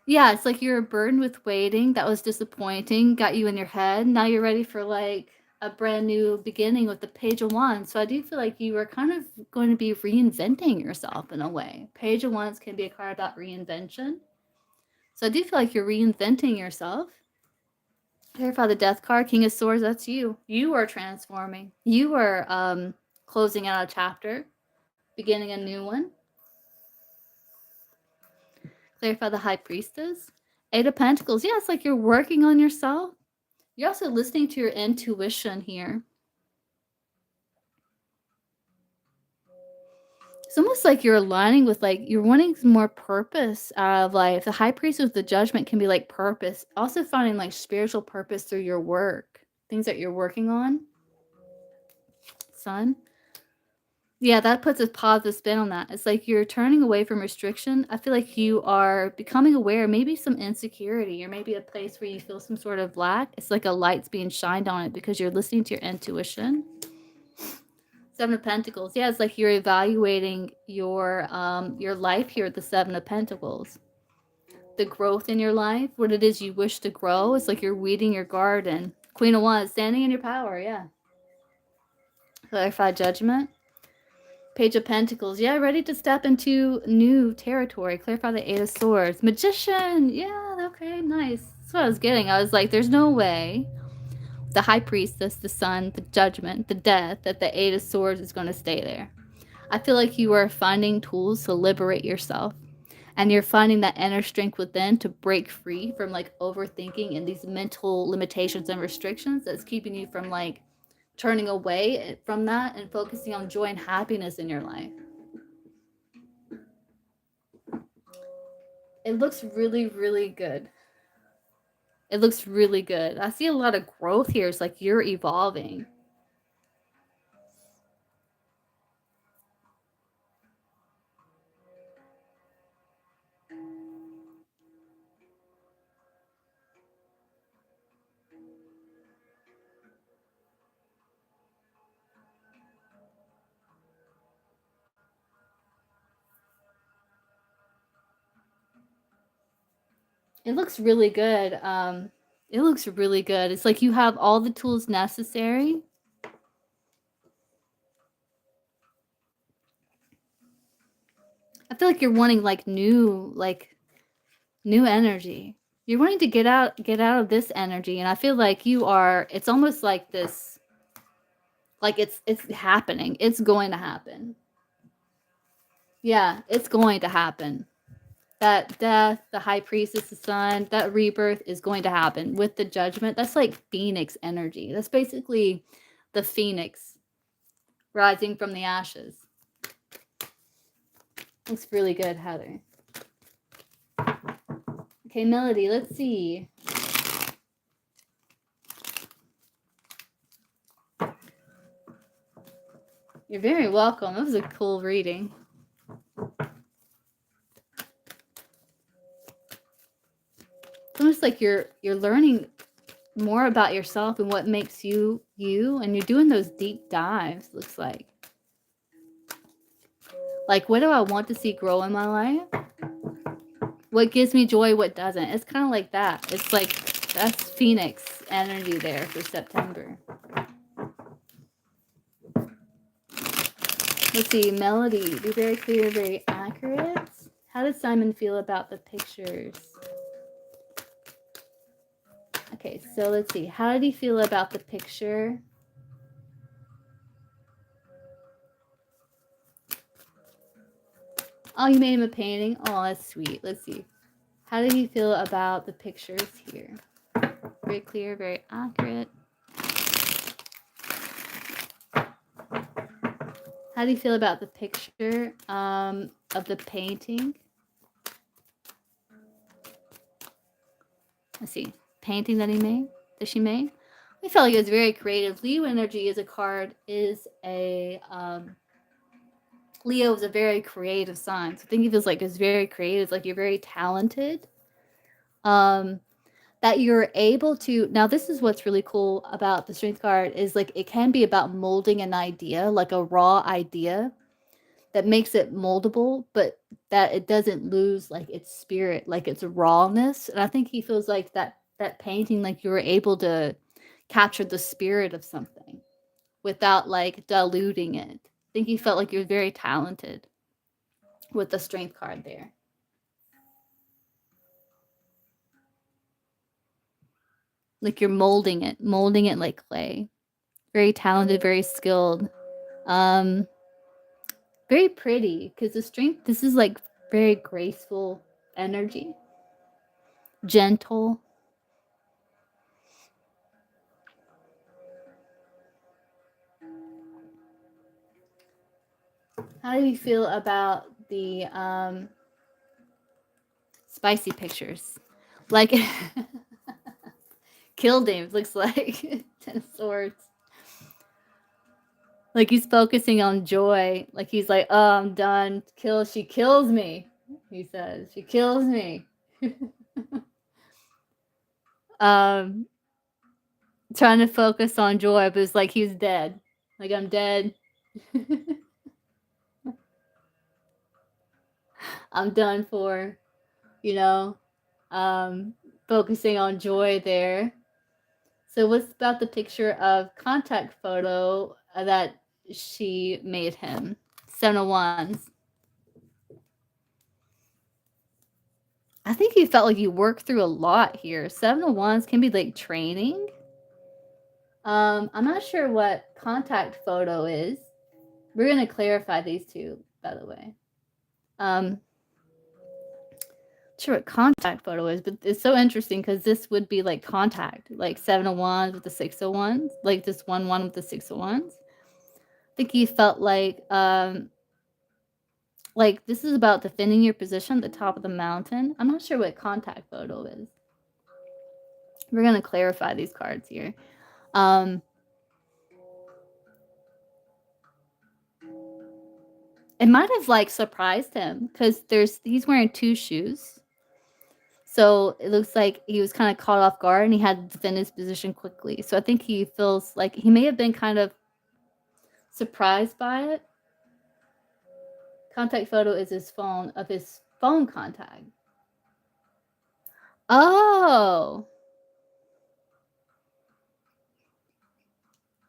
Yeah, it's like you're burdened with waiting. That was disappointing, got you in your head. Now you're ready for like a brand new beginning with the Page of Wands. So I do feel like you are kind of going to be reinventing yourself in a way. Page of Wands can be a card about reinvention. So I do feel like you're reinventing yourself. Clarify the Death card, King of Swords, that's you. You are transforming. You are closing out a chapter, beginning a new one. Clarify the High Priestess. 8 of Pentacles. Yeah, it's like you're working on yourself. You're also listening to your intuition here. It's almost like you're aligning with like you're wanting some more purpose out of life. The High Priestess with the Judgment can be like purpose. Also finding like spiritual purpose through your work. Things that you're working on. Sun. Yeah, that puts a positive spin on that. It's like you're turning away from restriction. I feel like you are becoming aware, maybe some insecurity, or maybe a place where you feel some sort of lack. It's like a light's being shined on it because you're listening to your intuition. 7 of Pentacles. Yeah, it's like you're evaluating your life here at the 7 of Pentacles. The growth in your life, what it is you wish to grow. It's like you're weeding your garden. Queen of Wands, standing in your power, yeah. Clarify Judgment. Page of Pentacles. Yeah, ready to step into new territory. Clarify the 8 of Swords. Magician. Yeah, okay, nice. That's what I was getting. I was like, there's no way the High Priestess, the Sun, the Judgment, the Death, that the 8 of Swords is going to stay there. I feel like you are finding tools to liberate yourself. And you're finding that inner strength within to break free from like overthinking and these mental limitations and restrictions that's keeping you from like turning away from that and focusing on joy and happiness in your life. It looks really, really good. It looks really good. I see a lot of growth here. It's like you're evolving. It looks really good. It looks really good. It's like you have all the tools necessary. I feel like you're wanting like new energy. You're wanting to get out of this energy, and I feel like you are. It's almost like this, like it's happening. It's going to happen. Yeah, it's going to happen. That death, the high priestess, the sun, that rebirth is going to happen with the judgment. That's like phoenix energy. That's basically the phoenix rising from the ashes. Looks really good, Heather. Okay, Melody, let's see. You're very welcome. That was a cool reading. It's almost like you're learning more about yourself and what makes you you, and you're doing those deep dives. Looks like what do I want to see grow in my life? What gives me joy? What doesn't? It's kind of like that. It's like that's Phoenix energy there for September. Let's see, Melody, be very clear, very accurate. How does Simon feel about the pictures? Okay, so let's see. How did he feel about the picture? Oh, you made him a painting? Oh, that's sweet. Let's see. How did he feel about the pictures here? Very clear, very accurate. How do you feel about the picture of the painting? Let's see. Painting that he made? That she made? I felt like it was very creative. Leo energy is a card, is a Leo is a very creative sign. So I think he feels like it's very creative, like you're very talented. That you're able to, now this is what's really cool about the strength card, is like it can be about molding an idea, like a raw idea that makes it moldable, but that it doesn't lose like its spirit, like its rawness. And I think he feels like that painting, like you were able to capture the spirit of something without like diluting it. I think he felt like you're very talented with the strength card there. Like you're molding it like clay. Very talented, very skilled. Very pretty, because the strength, this is like very graceful energy. Gentle. How do you feel about the spicy pictures? Like killed him, looks like. 10 of Swords. Like he's focusing on joy. Like he's like, oh, I'm done. She kills me. He says, she kills me. Trying to focus on joy, but it's like he's dead. Like I'm dead. I'm done for, you know. Focusing on joy there. So what's about the picture of contact photo that she made him? 7 of Wands. I think you felt like you worked through a lot here. 7 of Wands can be like training. I'm not sure what contact photo is. We're going to clarify these two, by the way. Sure what contact photo is, but it's so interesting because this would be like contact, like 7 of Wands with the 6 of Wands, like this 1-1 with the 6 of Wands. I think you felt like this is about defending your position at the top of the mountain. I'm not sure what contact photo is. We're going to clarify these cards here. It might have like surprised him because he's wearing 2 shoes. So it looks like he was kind of caught off guard and he had to defend his position quickly. So I think he feels like he may have been kind of surprised by it. Contact photo is his phone contact. Oh.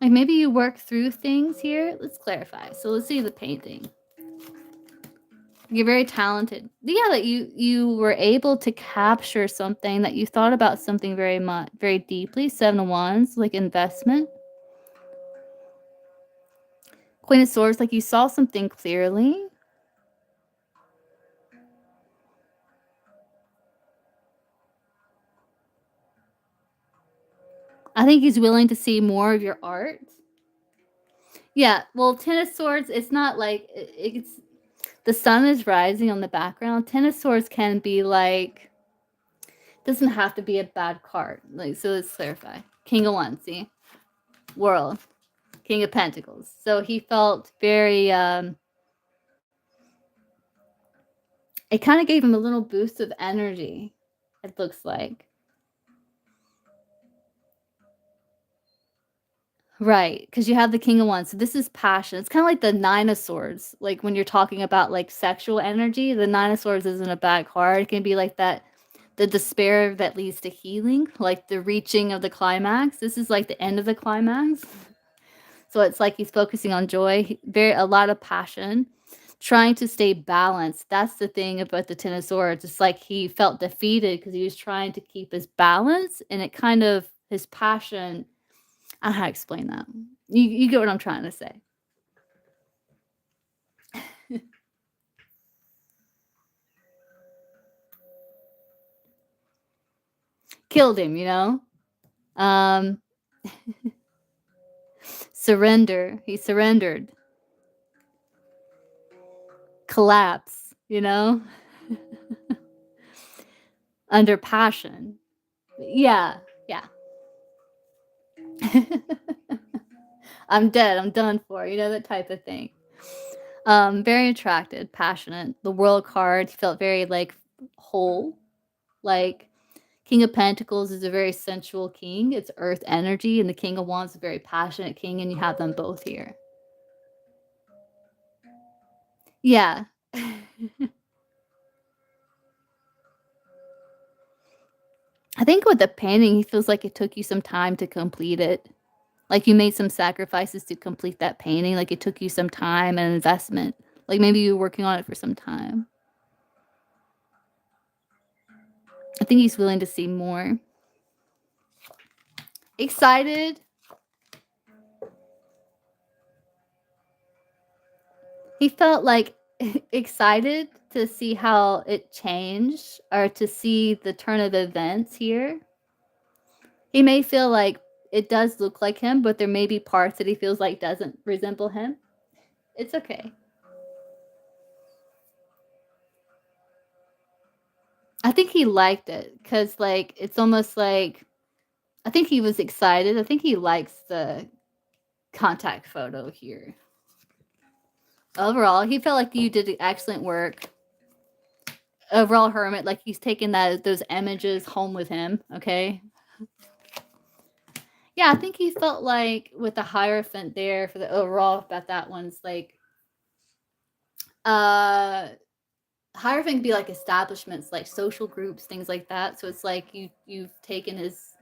Like maybe you work through things here. Let's clarify. So let's see the painting. You're very talented. Yeah, that you were able to capture something, that you thought about something very much, very deeply. 7 of Wands, like investment. Queen of Swords, like you saw something clearly. I think he's willing to see more of your art. Yeah, well, Ten of Swords, it's not like it's the sun is rising on the background. Ten of Swords can be like, doesn't have to be a bad card. Like, so let's clarify. King of Wands, see? World. King of Pentacles. So he felt very, it kind of gave him a little boost of energy, it looks like. Right, because you have the King of Wands. So this is passion. It's kind of like the Nine of Swords. Like when you're talking about like sexual energy, the Nine of Swords isn't a bad card. It can be like that, the despair that leads to healing, like the reaching of the climax. This is like the end of the climax. So it's like he's focusing on joy, a lot of passion, trying to stay balanced. That's the thing about the Ten of Swords. It's like he felt defeated because he was trying to keep his balance, and it kind of, his passion, I don't know how to explain that. You get what I'm trying to say. Killed him, you know? Um, surrender. He surrendered. Collapse, you know? Under passion. Yeah, yeah. I'm dead. I'm done for. You know, that type of thing. Very attracted, passionate. The World card, he felt very like whole. Like King of Pentacles is a very sensual king. It's earth energy, and the King of Wands is a very passionate king, and you have them both here. Yeah. I think with the painting, he feels like it took you some time to complete it. Like you made some sacrifices to complete that painting. Like it took you some time and investment. Like maybe you were working on it for some time. I think he's willing to see more. Excited. He felt like excited to see how it changed, or to see the turn of events here. He may feel like it does look like him, but there may be parts that he feels like doesn't resemble him. It's okay. I think he liked it because, like, it's almost like, I think he was excited. I think he likes the contact photo here. Overall, he felt like you did excellent work. Overall, Hermit, like he's taking those images home with him. Okay. Yeah, I think he felt like with the Hierophant there for the overall about that one's like, Hierophant can be like establishments, like social groups, things like that. So it's like you've taken his,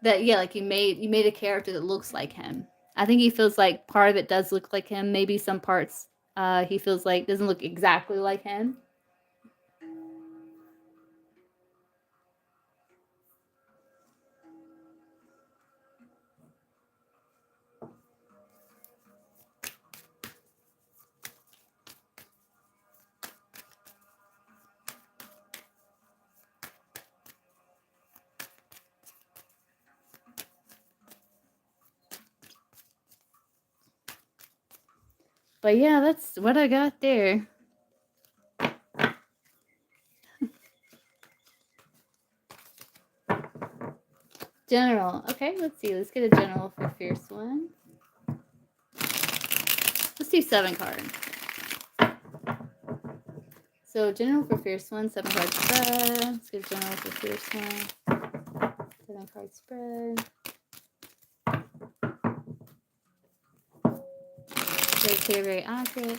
that, yeah, like you made a character that looks like him. I think he feels like part of it does look like him. Maybe some parts he feels like doesn't look exactly like him. But yeah, that's what I got there. General. Okay, let's see. Let's get a general for Fierce One. Let's do 7 cards. So general for Fierce One, 7 card spread. Let's get a general for Fierce One. 7 card spread. Very clear, very accurate.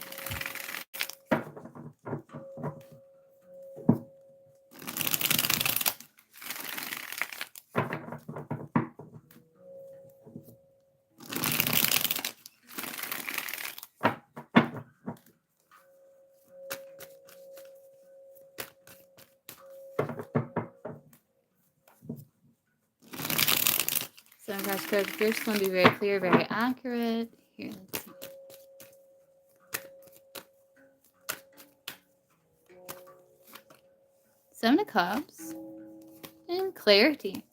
Seven cards cards. First one, be very clear, very accurate. Here, let's see. Seven of Cups and clarity,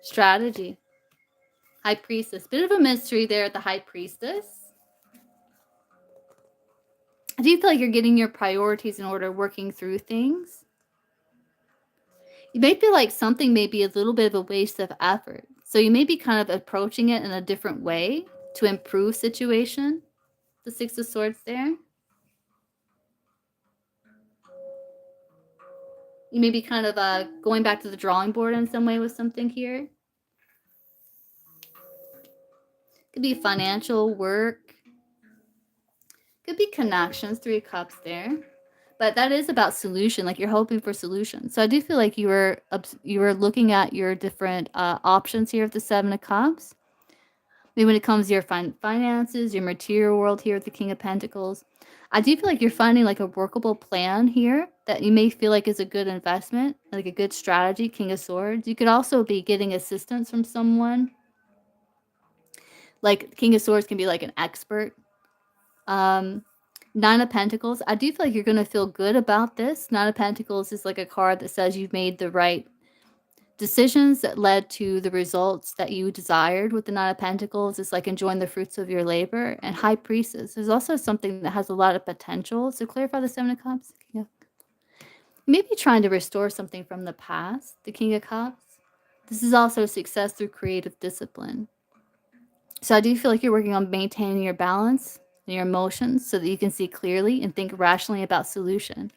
strategy. High Priestess. Bit of a mystery there at the High Priestess. I do feel like you're getting your priorities in order, working through things. You may feel like something may be a little bit of a waste of effort. So you may be kind of approaching it in a different way to improve situation. The Six of Swords there. You may be kind of going back to the drawing board in some way with something here. Could be financial, work. Could be connections, Three of Cups there. But that is about solution, like you're hoping for solution. So I do feel like you were looking at your different options here of the Seven of Cups. Maybe when it comes to your finances, your material world here with the King of Pentacles. I do feel like you're finding like a workable plan here that you may feel like is a good investment, like a good strategy, King of Swords. You could also be getting assistance from someone. Like King of Swords can be like an expert. Nine of Pentacles. I do feel like you're going to feel good about this. Nine of Pentacles is like a card that says you've made the right decisions that led to the results that you desired with the Nine of Pentacles. It's like enjoying the fruits of your labor. And High Priestess is also something that has a lot of potential. So clarify the Seven of Cups. Yeah. Maybe trying to restore something from the past, the King of Cups. This is also success through creative discipline. So I do feel like you're working on maintaining your balance and your emotions so that you can see clearly and think rationally about solution.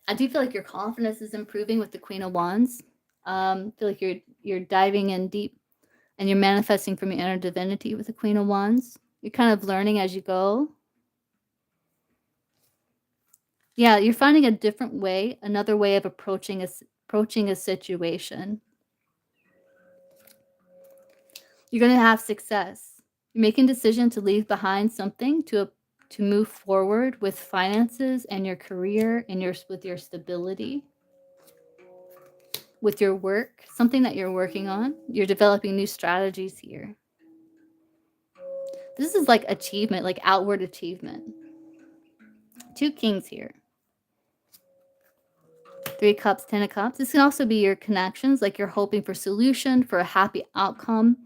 I do feel like your confidence is improving with the Queen of Wands. I feel like you're diving in deep and you're manifesting from your inner divinity with the Queen of Wands. You're kind of learning as you go. Yeah, you're finding a different way, another way of approaching a situation. You're going to have success. You're making a decision to leave behind something to move forward with finances and your career and with your stability, with your work, something that you're working on. You're developing new strategies here. This is like achievement, like outward achievement. Two Kings here. Three of Cups, Ten of Cups. This can also be your connections, like you're hoping for solution, for a happy outcome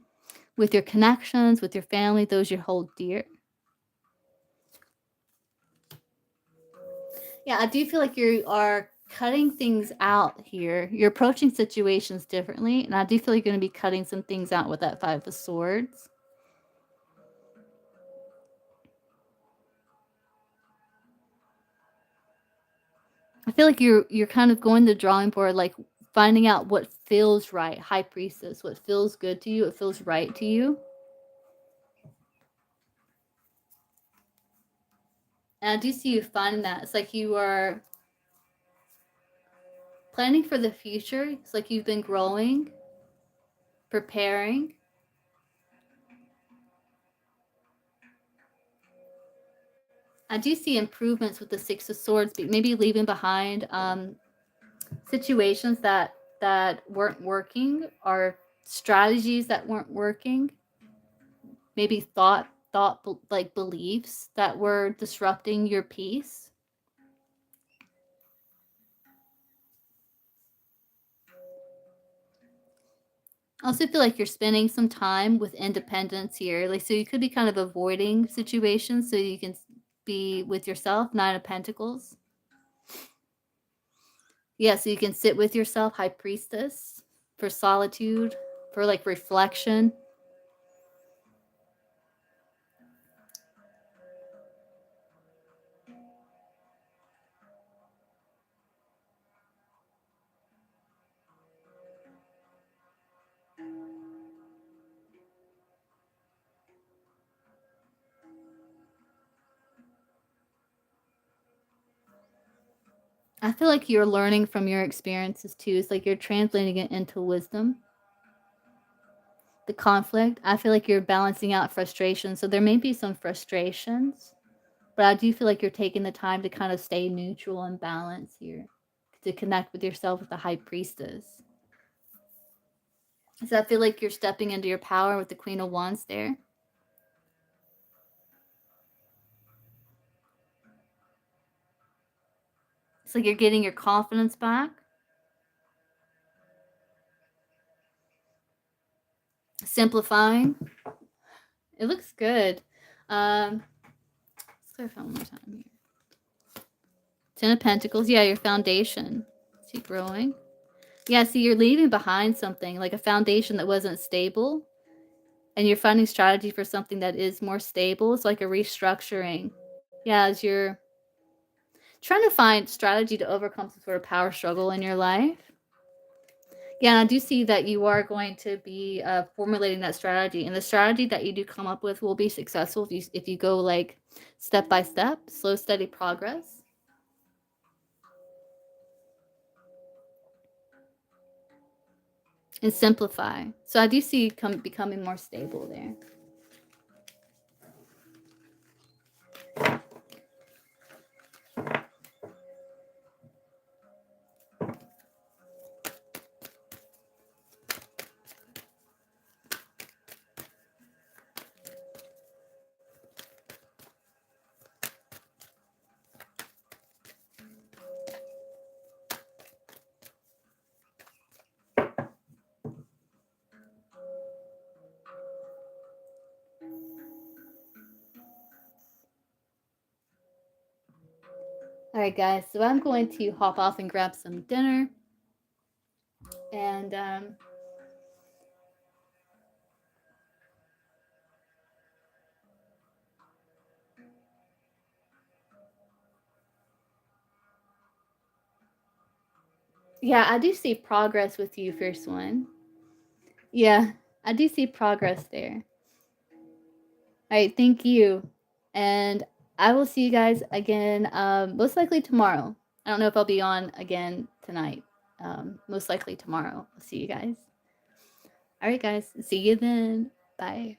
with your connections, with your family, those you hold dear. Yeah, I do feel like you are cutting things out here. You're approaching situations differently, and I do feel like you're going to be cutting some things out with that Five of Swords. I feel like you're kind of going to the drawing board, like finding out what feels right. High Priestess, what feels good to you, what feels right to you. And I do see you finding that. It's like you are planning for the future. It's like you've been growing, preparing. I do see improvements with the Six of Swords, but maybe leaving behind situations that weren't working, or strategies that weren't working. Maybe thought like beliefs that were disrupting your peace. I also feel like you're spending some time with independence here. Like, so you could be kind of avoiding situations so you can be with yourself. Nine of Pentacles. Yeah, so you can sit with yourself, High Priestess, for solitude, for like reflection. I feel like you're learning from your experiences too. It's like you're translating it into wisdom. The conflict, I feel like you're balancing out frustration. So there may be some frustrations, but I do feel like you're taking the time to kind of stay neutral and balance here, to connect with yourself with the High Priestess. Does that feel like you're stepping into your power with the Queen of Wands there? It's like you're getting your confidence back. Simplifying. It looks good. Let's clarify one more time here. Ten of Pentacles. Yeah, your foundation. See, growing. Yeah, see, you're leaving behind something, like a foundation that wasn't stable. And you're finding strategy for something that is more stable. It's like a restructuring. Yeah, as you're trying to find strategy to overcome some sort of power struggle in your life. Yeah, and I do see that you are going to be formulating that strategy, and the strategy that you do come up with will be successful if you go like step by step, slow, steady progress. And simplify. So I do see becoming more stable there. All right, guys. So I'm going to hop off and grab some dinner. And yeah, I do see progress with you, first one. Yeah, I do see progress there. All right, thank you. And I will see you guys again, most likely tomorrow. I don't know if I'll be on again tonight. Most likely tomorrow. I'll see you guys. All right, guys. See you then. Bye.